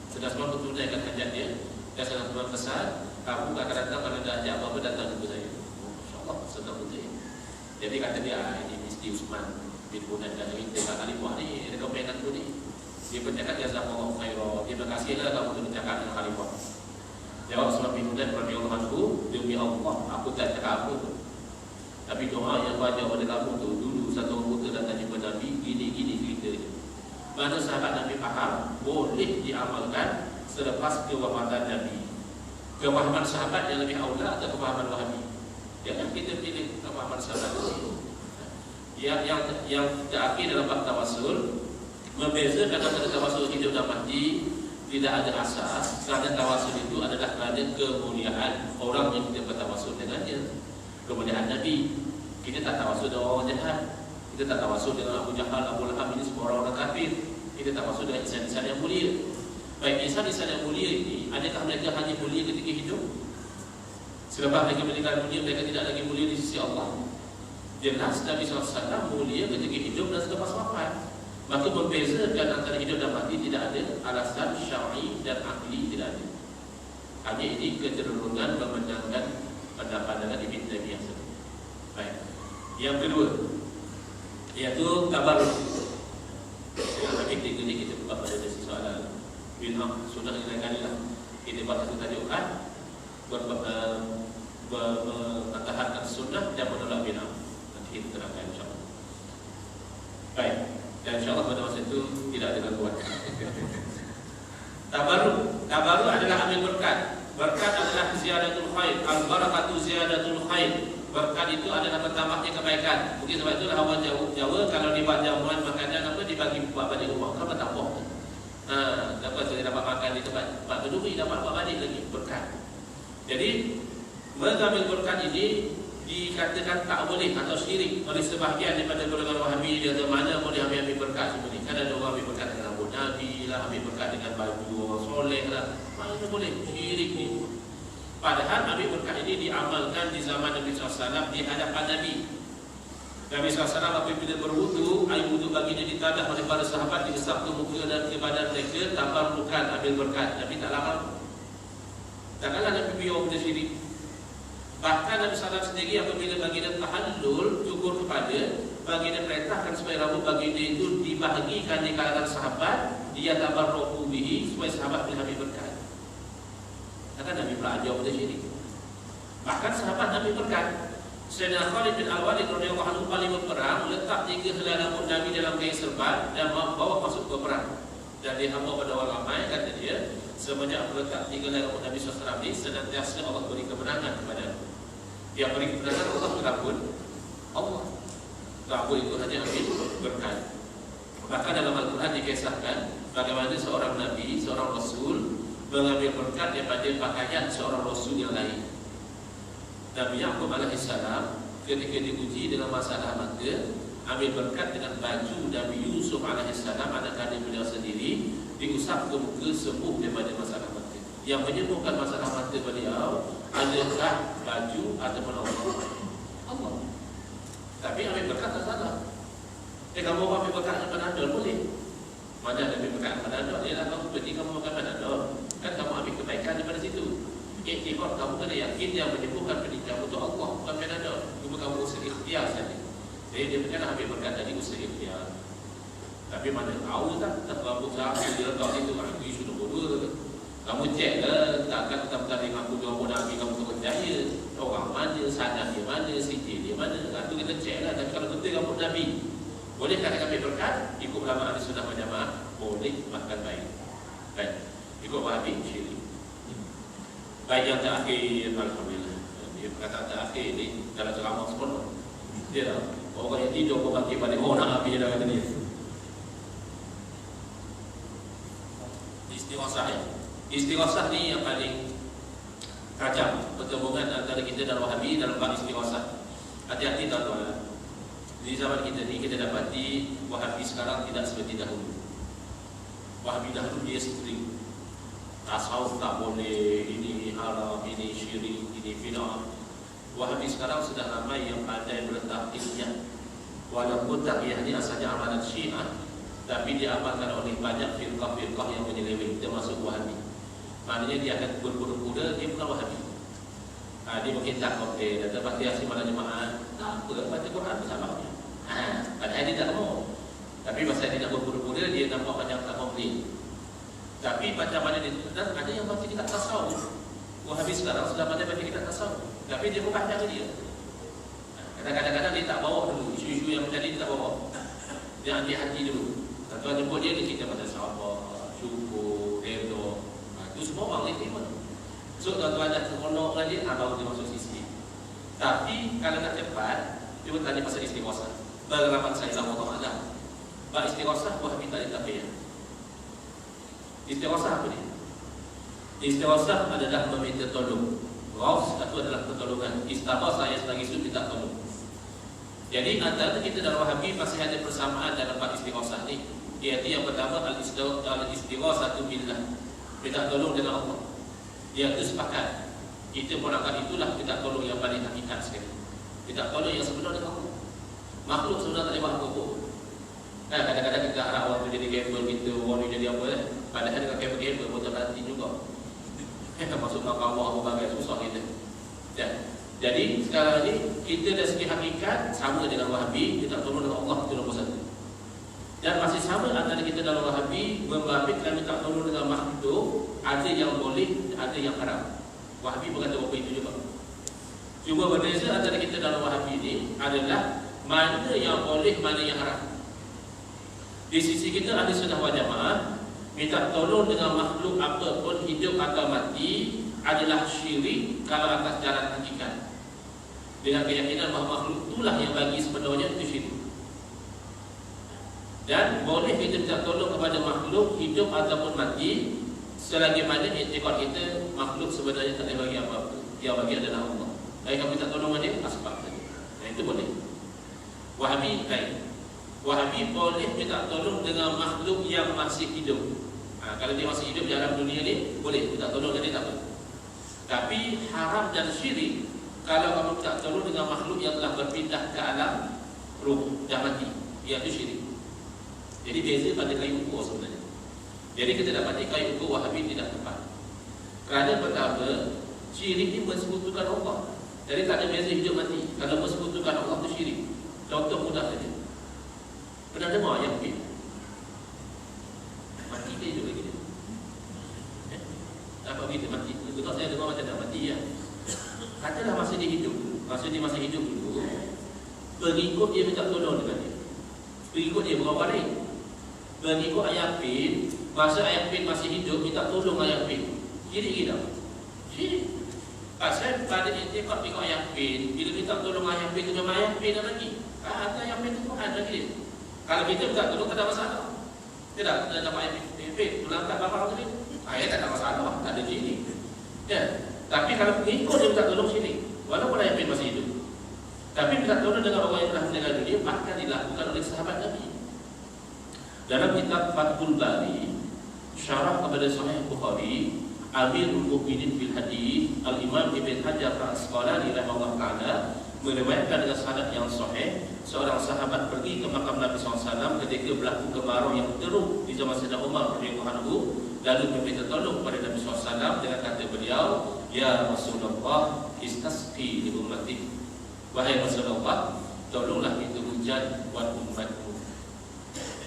Sayyidina Utsman bertunaikan hajat dia. Dan Sayyidina Utsman pesan, kamu akan datang kalau ada hajat apa-apa datang jumpa saya. InsyaAllah senang betul. Jadi kata dia, ini mesti Utsman bin Hunain dan cerita kat khalifah ni, dia komenkan tu ni. Dia bercakap jazakallahu khairan. Terima kasihlah kamu tu bercakap dengan khalifah. Jawab Utsman bin Hunain radhiyallahu anhu, demi Allah, aku tak cakap apa tu. Tapi doa yang baca pada kamu tu, dulu satu orang buta datang jumpa Nabi, gini-gini cerita dia. Mana sahabat Nabi faham, boleh diamalkan selepas kewafatan Nabi. Kefahaman sahabat yang lebih aula atau kefahaman Wahabi? Jangan kita pilih kefahaman sahabat itu. Yang terakhir dalam bab tawassul, membezakan antara tawassul hidup dan mati tidak ada asas. Kerana tawassul itu adalah kerana kemuliaan orang yang kita bertawassul dengannya. Kemuliaan Nabi. Kita tak tawassul dengan orang jahat. Kita tak tawassul dengan Abu Jahal, Abu Lahab, ini semua orang-orang kafir. Kita tawassul dengan insan-insan yang mulia. Baik, insan-insan yang mulia ini, adakah mereka hanya mulia ketika hidup? Selepas mereka meninggal dunia, mereka tidak lagi mulia di sisi Allah. Jelas Nabi SAW mulia ketika hidup dan selepas wafat. Maka membezakan antara hidup dan mati tidak ada alasan syar'i dan akli, tidak ada. Hanya ini kecenderungan memandangkan pandangan Ibn Taimiyah sendiri. Baik. Yang kedua, iaitu tabarruk. Habis tiga ni kita buat pada sesi soalan. Bila sudah kita kalilah kita buat satu tajukan mempertahankan sunnah dan menolak bid'ah. Nanti kita terangkan insya-Allah. Baik. Dan insya-Allah pada masa itu tidak ada gangguan. Tabarruk adalah ambil berkat. Berkat adalah ziyadatul khair. Al-barakatu ziyadatul khair. Berkat itu adalah bertambahnya kebaikan. Mungkin sebab itulah orang Jawa kalau dibuat jamuan makanan apa dibagi buat balik rumah. Kenapa tak buat? Dapat saya dapat makan di tempat Pak Keduri, dapat buat balik lagi berkat. Jadi mengambil berkat ini dikatakan tak boleh atau syirik oleh sebahagian daripada golongan Wahabi. Dia kata mana boleh ambil berkat sebenarnya. Kan ada orang ambil berkat dengan rambut Nabi lah, ambil berkat dengan baju orang soleh lah. Mana boleh syirik ni. Padahal ambil berkat ini diamalkan di zaman Nabi SAW di hadapan Nabi. Nabi SAW apabila berwudu, air wudu baginda ditadah oleh para sahabat, digesap ke muka dan ke badan mereka, tabarrukan ambil berkat. Nabi tak larang. Takkanlah Nabi biar benda syirik. Bahkan Nabi SAW sendiri apabila baginda tahallul, cukur kepada, baginda perintahkan supaya rambut baginda itu dibahagikan di kalangan sahabat, dia tabarruku bihi supaya sahabat boleh ambil berkat. Takkan Nabi belajar benda syirik. Bahkan sahabat Nabi berkat. Sayyidina Khalid bin Al-Walid radhiyallahu anhu paling berperang, letak 3 helai rambut Nabi dalam kain serban dan bawa masuk ke perang. Dan dia hamba pada orang ramai, kata dia, semenjak aku letak 3 helai rambut Nabi SAW ini, senantiasa Allah beri kemenangan kepada aku. Yang beri kemenangan Allah berkabul Allah. Rambut itu hanya ambil berkat. Bahkan dalam Al-Quran dikisahkan bagaimana seorang Nabi, seorang Rasul mengambil berkat daripada pakaian seorang Rasul yang lain. Nabi Yaqub alaihissalam ketika diuji dengan masalah mata, ambil berkat dengan baju Nabi Yusuf alaihissalam, anak kandung beliau sendiri, diusap ke muka, sembuh daripada masalah mata. Yang menyembuhkan masalah mata beliau adakah baju ataupun Allah. Tapi ambil berkat tak salah. Kamu ambil berkat dengan Panadol boleh. Mana ambil berkat Panadol? Ialah kamu pergi kamu makan Panadol, kan kamu ambil kebaikan daripada situ. Iktikad kamu kena yakin yang menyembuhkan penyakit untuk Allah, bukan Panadol. Cuma kamu usaha ikhtiar saja. Jadi dia bukan ambil berkat dari usaha ikhtiar. Tapi mana tahu tak rambut saya dia letak situ, itu isu nombor 2. Kamu cek lah, takkan tetap-tetap dengan aku rambut Nabi kamu tak percaya. Orang mana, sanad dia mana, sijil dia mana. Itu kita cek lah. Tapi kalau betul rambut Nabi, bolehkah kita ambil berkat? Ikut ulama ahli sunnah wal jamaah, boleh, bahkan baik. Baik. Ikut Wahabi, syirik. Baik, yang terakhir, alhamdulillah. Dia perkataan terakhir ni dalam ceramah sepenuh. Dia dah orang yang tidur kau bangkit balik. Oh, nak habis dia dah kata ni. Istighosah ya. Istighosah ni yang paling kacau pertemuan antara kita dan Wahabi dalam bab istighosah. Hati-hati tuan-tuan. Di zaman kita ni kita dapati Wahabi sekarang tidak seperti dahulu. Wahabi dahulu dia strict. Tasawuf tak boleh, ini haram, ini syirik, ini bid'ah. Wahabi sekarang sudah ramai yang pandai meletak ilmiah. Walaupun takyah ini asalnya amalan Syiah, tapi diamalkan oleh banyak firqah-firqah yang menyeleweng, termasuk Wahabi. Maknanya dia akan berpura-pura dia bukan Wahabi. Dia mungkin tak okey, datang pasti asyik malam jemaah. Tak apa, baca Quran bersama-sama. Padahal dia tak mau. Tapi masa dia nak berpura-pura, dia nampak macam tak komplain. Tapi baca mana dia dan ada yang baca kitab tasawuf. Wahabi sekarang sudah pandai baca kitab tasawuf, tapi dia bukan cara dia. Kadang-kadang dia tak bawa dulu isu-isu yang macam ni, dia tak bawa. Dia ambil hati dulu. Tuan jemput dia cerita pada sahabat, syukur, redha. Itu semua orang boleh terima. So tuan-tuan dah seronok dengan dia, baru dia masuk sisi. Tapi kalau nak cepat, dia bertanya pasal istighosah. Berapa saya Allah Ta'ala. Bab istighosah Wahabi tak ada payah. Istighosah apa ni? Istighosah adalah meminta tolong. Ghaus itu adalah pertolongan. Istighosah yang sebagai itu minta tolong. Jadi antara kita dan Wahabi masih ada persamaan dalam bab istighosah ni. Iaitu yang pertama al-istighosah billah, minta tolong dengan Allah. Dia itu sepakat. Kita pun akan itulah minta tolong yang paling hakikat sekali. Minta tolong yang sebenar dengan Allah. Makhluk sebenarnya tak boleh buat apa-apa. Kadang-kadang kita harap orang tu jadi gamer kita, orang tu jadi apa padahal dengan gamer pun terhati juga. Masuk mahkamah apa bagai susah kita. Ya. Jadi sekarang ni kita dari segi hakikat sama dengan Wahabi, kita tak tolong dengan Allah, itu nombor satu. Dan masih sama antara kita dalam Wahabi, Wahabi kalau minta tolong dengan makhluk, ada yang boleh, ada yang haram. Wahabi berkata apa itu juga. Cuma berbeza antara kita dalam Wahabi ini adalah mana yang boleh, mana yang haram. Di sisi kita ada sunnah wal jamaah, minta tolong dengan makhluk apapun hidup atau mati adalah syirik kalau atas jalan hakikat. Dengan keyakinan bahawa makhluk itulah yang bagi sebenarnya itu syirik. Dan boleh kita minta tolong kepada makhluk hidup ataupun mati selagi mana i'tiqad kita makhluk sebenarnya tak boleh bagi apa-apa. Yang bagi adalah Allah. Baik kamu minta tolong dia asbab saja. Dan itu boleh. Wahabi lain. Wahabi boleh minta tolong dengan makhluk yang masih hidup. Kalau dia masih hidup di alam dunia ni, boleh minta tolong dia tak apa. Tapi haram dan syirik kalau kamu minta tolong dengan makhluk yang telah berpindah ke alam ruh, dah mati, iaitu syirik. Jadi beza pada kayu ukur sebenarnya. Jadi kita dapati kayu ukur Wahabi tidak tepat. Kerana pertama, syirik ni mensekutukan Allah. Jadi tak ada beza hidup mati. Kalau mensekutukan Allah itu syirik. Contoh mudah saja. Pernah dengar ayat ni? Mati ke hidup lagi dia? Apa begitu mati? Betul saya dengar macam nak mati ya. Katalah masa dia hidup, masa dia masih hidup dulu, pengikut dia minta tolong dengan dia. Pengikut dia berapa hari? Pengikut ayat Pin, masa ayat Pin masih hidup, minta tolong ayat Pin. Syirik kita. Syirik. Pasal pada i'tiqad pengikut ayat Pin, bila minta tolong ayat Pin tu memang ayat Pin lagi. Ada ayat Pin tu ada lagi. Kalau kita minta tolong tak ada masalah. Tidak, kita dapat ayat Pin, tulang tak apa-apa tadi. Ayat tak ada masalah, tak ada syirik. Ya. Tapi kalau pengikut dia minta tolong syirik, walaupun ayat Pin masih hidup. Tapi minta tolong dengan orang yang telah meninggal dunia bahkan dilakukan oleh sahabat Nabi. Dalam kitab Fathul Bari, syarah kepada Sahih Bukhari, Amirul Mukminin fil Hadis, Al-Imam Ibn Hajar Al-Asqalani rahimahullah taala meriwayatkan dengan sanad yang sahih, seorang sahabat pergi ke makam Nabi SAW ketika berlaku kemarau yang teruk di zaman Sayyidina Umar radhiyallahu anhu, lalu meminta tolong kepada Nabi SAW dengan kata beliau, "Ya Rasulullah, istasqi li ummati." Wahai Rasulullah, tolonglah itu hujan buat umatku.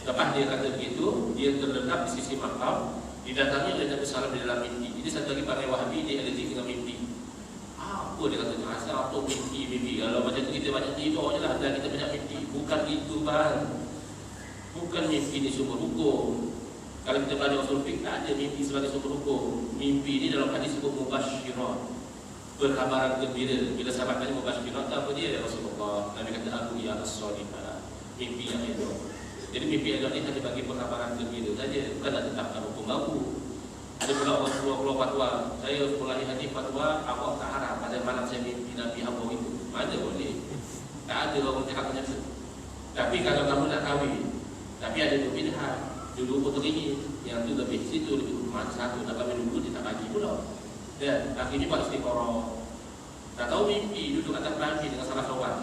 Lepas dia kata begitu, dia terlelap di sisi makam, didatangi oleh Nabi SAW di dalam mimpi. Jadi satu lagi pakai Wahabi, dia ada dengan mimpi. Apa dia kata? Asal apa mimpi. Kalau macam tu kita banyak tidur je lah, dan kita banyak mimpi. Bukan itu bang. Bukan mimpi ni sumber hukum. Kalau kita belajar usul fiqh, tak ada mimpi sebagai sumber hukum. Mimpi ni dalam hadis sebut mubasyirat, berkabaran gembira. Bila sahabat tanya mubasyirat, apa dia? Ya Rasulullah, Nabi kata aku ya as-salihah, mimpi yang itu. Jadi mimpi elok ni hanya bagi perkabaran gembira saja, bukan nak tetapkan hukum baru. Ada pula orang keluar fatwa, saya mulai hadis fatwa Allah tak haram pada malam saya mimpi Nabi hamba itu. Mana boleh? Tak ada orang cakap macam tu. Tapi kalau kamu nak kahwin, tapi ada dua pilihan, dulu pun teringin, yang tu lebih situ lebih mana satu nak kahwin dulu dia tak bagi pula. Dan akhirnya buat istikharah. Tak tahu mimpi duduk atas belakang dengan salah seorang.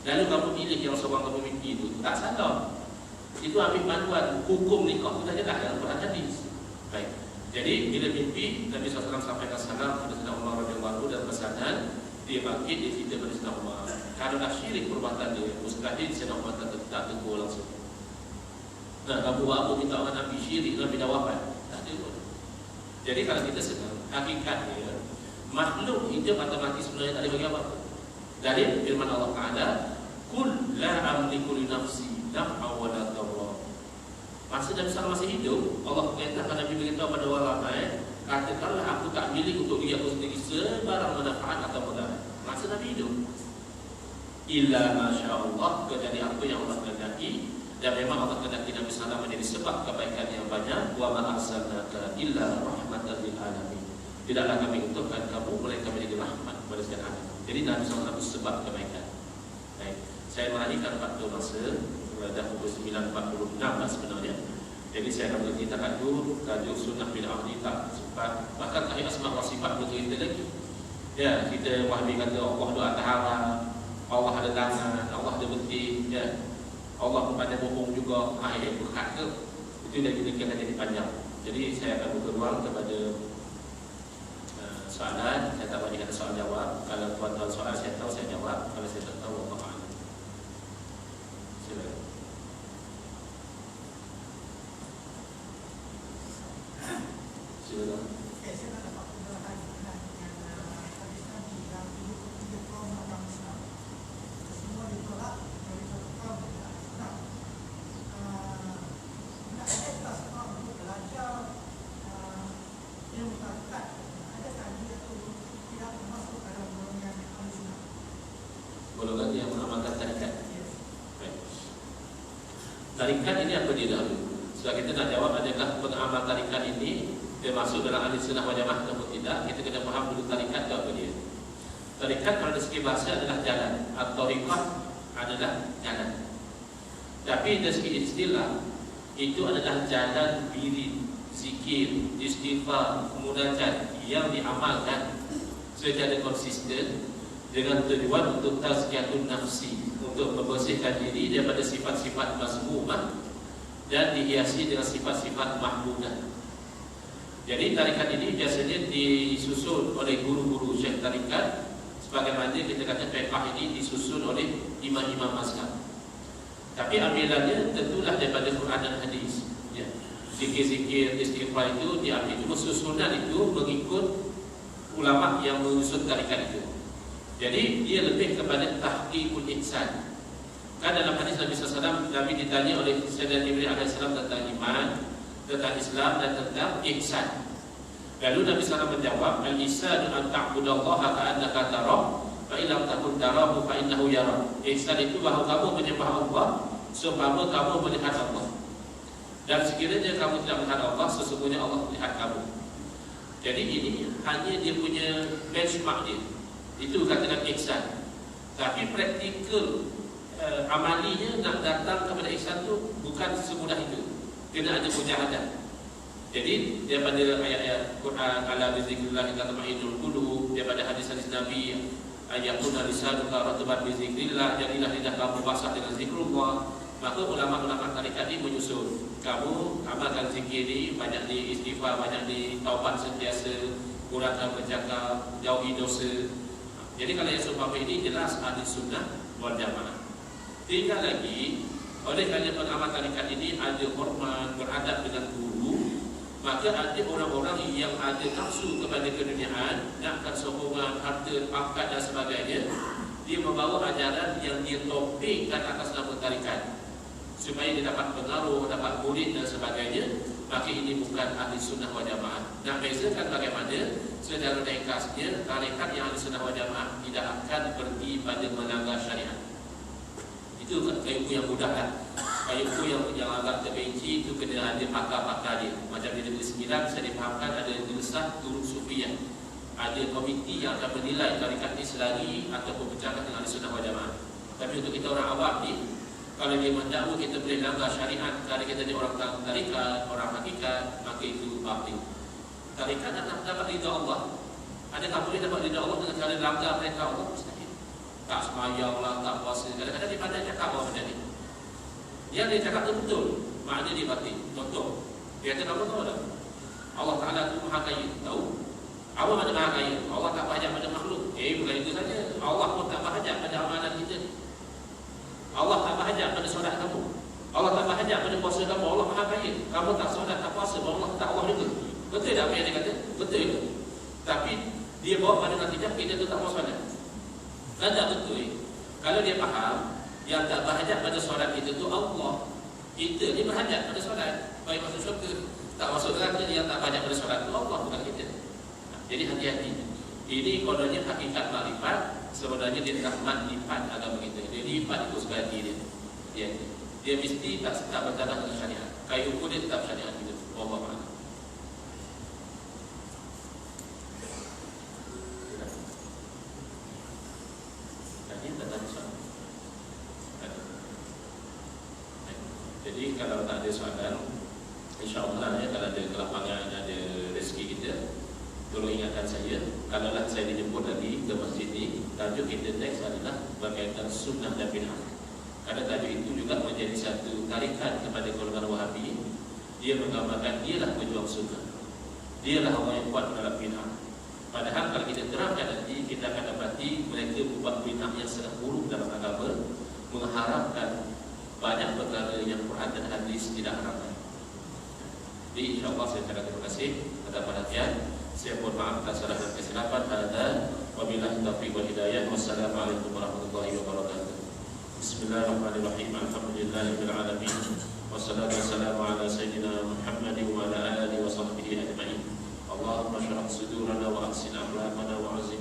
Lalu kamu pilih yang seorang kamu mimpi itu, tak salah. Itu ambil panduan hukum nikah kita je dah dalam Quran hadis. Baik. Jadi bila mimpi Nabi SAW sampaikan salam kepada Sayyidina Umar radhiyallahu anhu dan pesanan dia bangkit dia cerita kepada Sayyidina Umar. Kalau dah syirik perbuatan dia, mustahil Sayyidina Umar tak tegur langsung. Nah, kamu buat apa minta orang Nabi syirik Nabi dah wafat? Tak ada pun. Jadi kalau kita sedang hakikatnya makhluk hidup atau mati sebenarnya tak ada bagi apa-apa. Dari firman Allah Taala, "Qul la amliku li nafsi naf'a wa la dharra." Masa Nabi SAW masih hidup, Allah perintahkan Nabi beritahu pada orang lain, katakanlah aku tak milik untuk diri aku sendiri sebarang manfaat atau mudarat. Masa Nabi hidup, illa masya Allah, kecuali apa yang Allah kehendaki. Dan memang Allah kehendaki Nabi SAW menjadi sebab kebaikan yang banyak. Wa ma arsalnaka illa rahmatan lil alamin. Tidaklah kami utuskan kamu melainkan menjadi rahmat kepada segala alam. Jadi Nabi SAW itu sebab kebaikan. Baik, saya meraihkan waktu masa dah pukul 9.46 sebenarnya. Jadi saya akan berceritakan dulu tajuk sunnah bin ahli tak sempat. Bahkan ahli asma wa sifat bercerita lagi. Ya, kita Wahabi kata Allah doa taharah, Allah ada tangan, Allah ada betik, ya. Allah kepada bohong juga, ini berhak ke? Itu dah kita jadi panjang. Jadi saya akan buka ruang kepada soalan. Saya tak banyak ada soal jawab. Kalau tuan-tuan soal saya tahu, saya jawab. Kalau saya tak tahu, Allah A'lam. Silakan. Silakan. Saya nak dapat penjelasan yang hadis Nabi yang dulu ketiga kaum orang Islam semua ditolak dari satu kaum tidak Islam. Nak ada seorang untuk belajar ilmu tarikat, adakah dia itu tidak masuk dalam golongan Islam? Golongan yang mengamalkan tarikat. Yes. Baik. Tarikat ini apa dia dahulu? Setelah kita nak jawab adakah pengamal tarikat ini termasuk dalam ahli sunnah wal jamaah atau tidak, kita kena faham dulu tarikat itu apa dia. Tarikat pada segi bahasa adalah jalan, atau tariqah adalah jalan. Tapi dari segi istilah itu adalah jalan wirid, zikir, istighfar, munajat yang diamalkan secara konsisten dengan tujuan untuk tazkiyatun nafsi, untuk membersihkan diri daripada sifat-sifat mazmumah dan dihiasi dengan sifat-sifat mahmudah. Jadi tarikat ini biasanya disusun oleh guru-guru syekh tarikat, sebagaimana kita kata fiqh ini disusun oleh imam-imam mazhab. Tapi ambilannya tentulah daripada Quran dan hadis. Ya. Zikir-zikir istighfar itu diambil, cuma susunan itu mengikut ulama yang menyusun tarikat itu. Jadi dia lebih kepada tahqiqul ihsan. Kan dalam hadis Nabi SAW, Nabi ditanya oleh Sayyidina Jibril AS tentang iman, tentang Islam dan tentang ihsan. Lalu Nabi SAW menjawab, al-ihsan an ta'budallaha ka'annaka tarah, fa in lam takun tarahu fa innahu yarak. Ihsan itu bahawa kamu menyembah Allah seumpama kamu melihat Allah. Dan sekiranya kamu tidak melihat Allah, sesungguhnya Allah melihat kamu. Jadi ini hanya dia punya benchmark dia. Itu katakan ihsan. Tapi praktikal amalinya nak datang kepada ihsan tu bukan semudah itu. Kena ada mujahadah. Jadi daripada ayat-ayat Quran, ala bizikrillah tatma'innul qulub, daripada hadis-hadis Nabi, ayatuna lisanuka ratban bizikrillah, jadilah lidah kamu basah dengan zikrullah. Maka ulama-ulama tarikat ini menyusun, kamu amalkan zikir ini, banyak di istighfar, banyak di taubat sentiasa, kurangkan bercakap, jauhi dosa. Jadi kalau yang seumpama ini jelas ahli sunnah wal jamaah. Tinggal lagi, oleh kerana pengamal tarikat ini ada hormat, beradab dengan guru, maka ada orang-orang yang ada nafsu kepada keduniaan, nakkan sokongan, harta, pangkat dan sebagainya. Dia membawa ajaran yang dia topikkan atas nama tarikat supaya dia dapat pengaruh, dapat murid dan sebagainya. Maka ini bukan ahli sunnah wal jamaah. Nak bezakan bagaimana? Secara ringkasnya, tarikat yang ahli sunnah wal jamaah tidak akan pergi pada melanggar syariat. Itu ilmu yang mudah kan. Ilmu yang agak terbenci itu kena ada pakar-pakar dia. Macam di Negeri Sembilan saya difahamkan ada jelasah turun sufiah. Ada komiti yang akan menilai tarikat ini selari ataupun bercakap dengan ahli sunnah wal jamaah. Tapi untuk kita orang awam ni, kalau dia mendakwa kita boleh langgar syariat, kalau kita ni orang tarikat, orang hakikat, maka itu batil. Tarikat dapat ridha Allah. Adakah boleh dapat ridha Allah dengan cara langgar perintah Allah? Mustahil. Tak semayang lah, tak puasa. Kadang-kadang dia pandai cakap apa macam ni. Yang dia cakap tu betul, maknanya dia batil. Contoh, dia kata kamu tahu tak? Allah Ta'ala itu maha kaya. Tahu? Apa makna maha kaya? Allah tak berhajat pada makhluk. Bukan itu saja. Allah pun tak berhajat pada amalan kita. Allah tak berhajat pada solat kamu. Allah tak berhajat pada puasa kamu. Allah maha kaya. Kamu tak solat, tak puasa, Allah tak Allah juga. Betul tak apa yang dia kata? Betul itu. Tapi dia bawa pada natijah kita tu tak mau solat. Kan tak betul. Kalau dia faham yang tak berhajat pada solat kita tu Allah, kita ni berhajat pada solat. Baik masuk syurga, tak masuk neraka, yang tak berhajat pada solat tu Allah, bukan kita. Jadi hati-hati. Ini kononnya hakikat makrifat, sebenarnya dia rahmat lipat agama kita. Dia lipat itu sebagai dia. Dia mesti tak bertanah dengan syariat. Kayu pun dia tetap syariat itu. Allah Ta'ala. Jadi kalau tak ada soalan, insyaAllah ya, kalau ada kelapangan, ada rezeki kita, tolong ingatkan saya. Kalaulah saya dijemput lagi ke masjid ini, tajuk kita next adalah berkaitan sunnah dan bid'ah. Karena tajuk itu juga menjadi satu tarikan kepada golongan Wahabi. Dia menggambarkan dialah pejuang sunnah, dialah orang yang kuat dalam bid'ah. Padahal kalau kita terangkan nanti, kita akan dapati mereka membuat bid'ah yang sangat buruk dalam agama, mengharamkan banyak perkara yang Quran dan hadis tidak haramkan. Jadi insyaAllah saya ucapkan terima kasih atas perhatian. Saya mohon maaf atas salah dan kesilapan. Wabillahi taufiq wal hidayah. Wassalamualaikum warahmatullahi wabarakatuh. Bismillahirrahmanirrahim. Alhamdulillahirabbil alamin. Wassalatu wassalamu ala sayyidina Muhammadin wa ala alihi wa sahbihi ajma'in. Allahumma shrah sudurana wa ahsin akhlaqana wa azim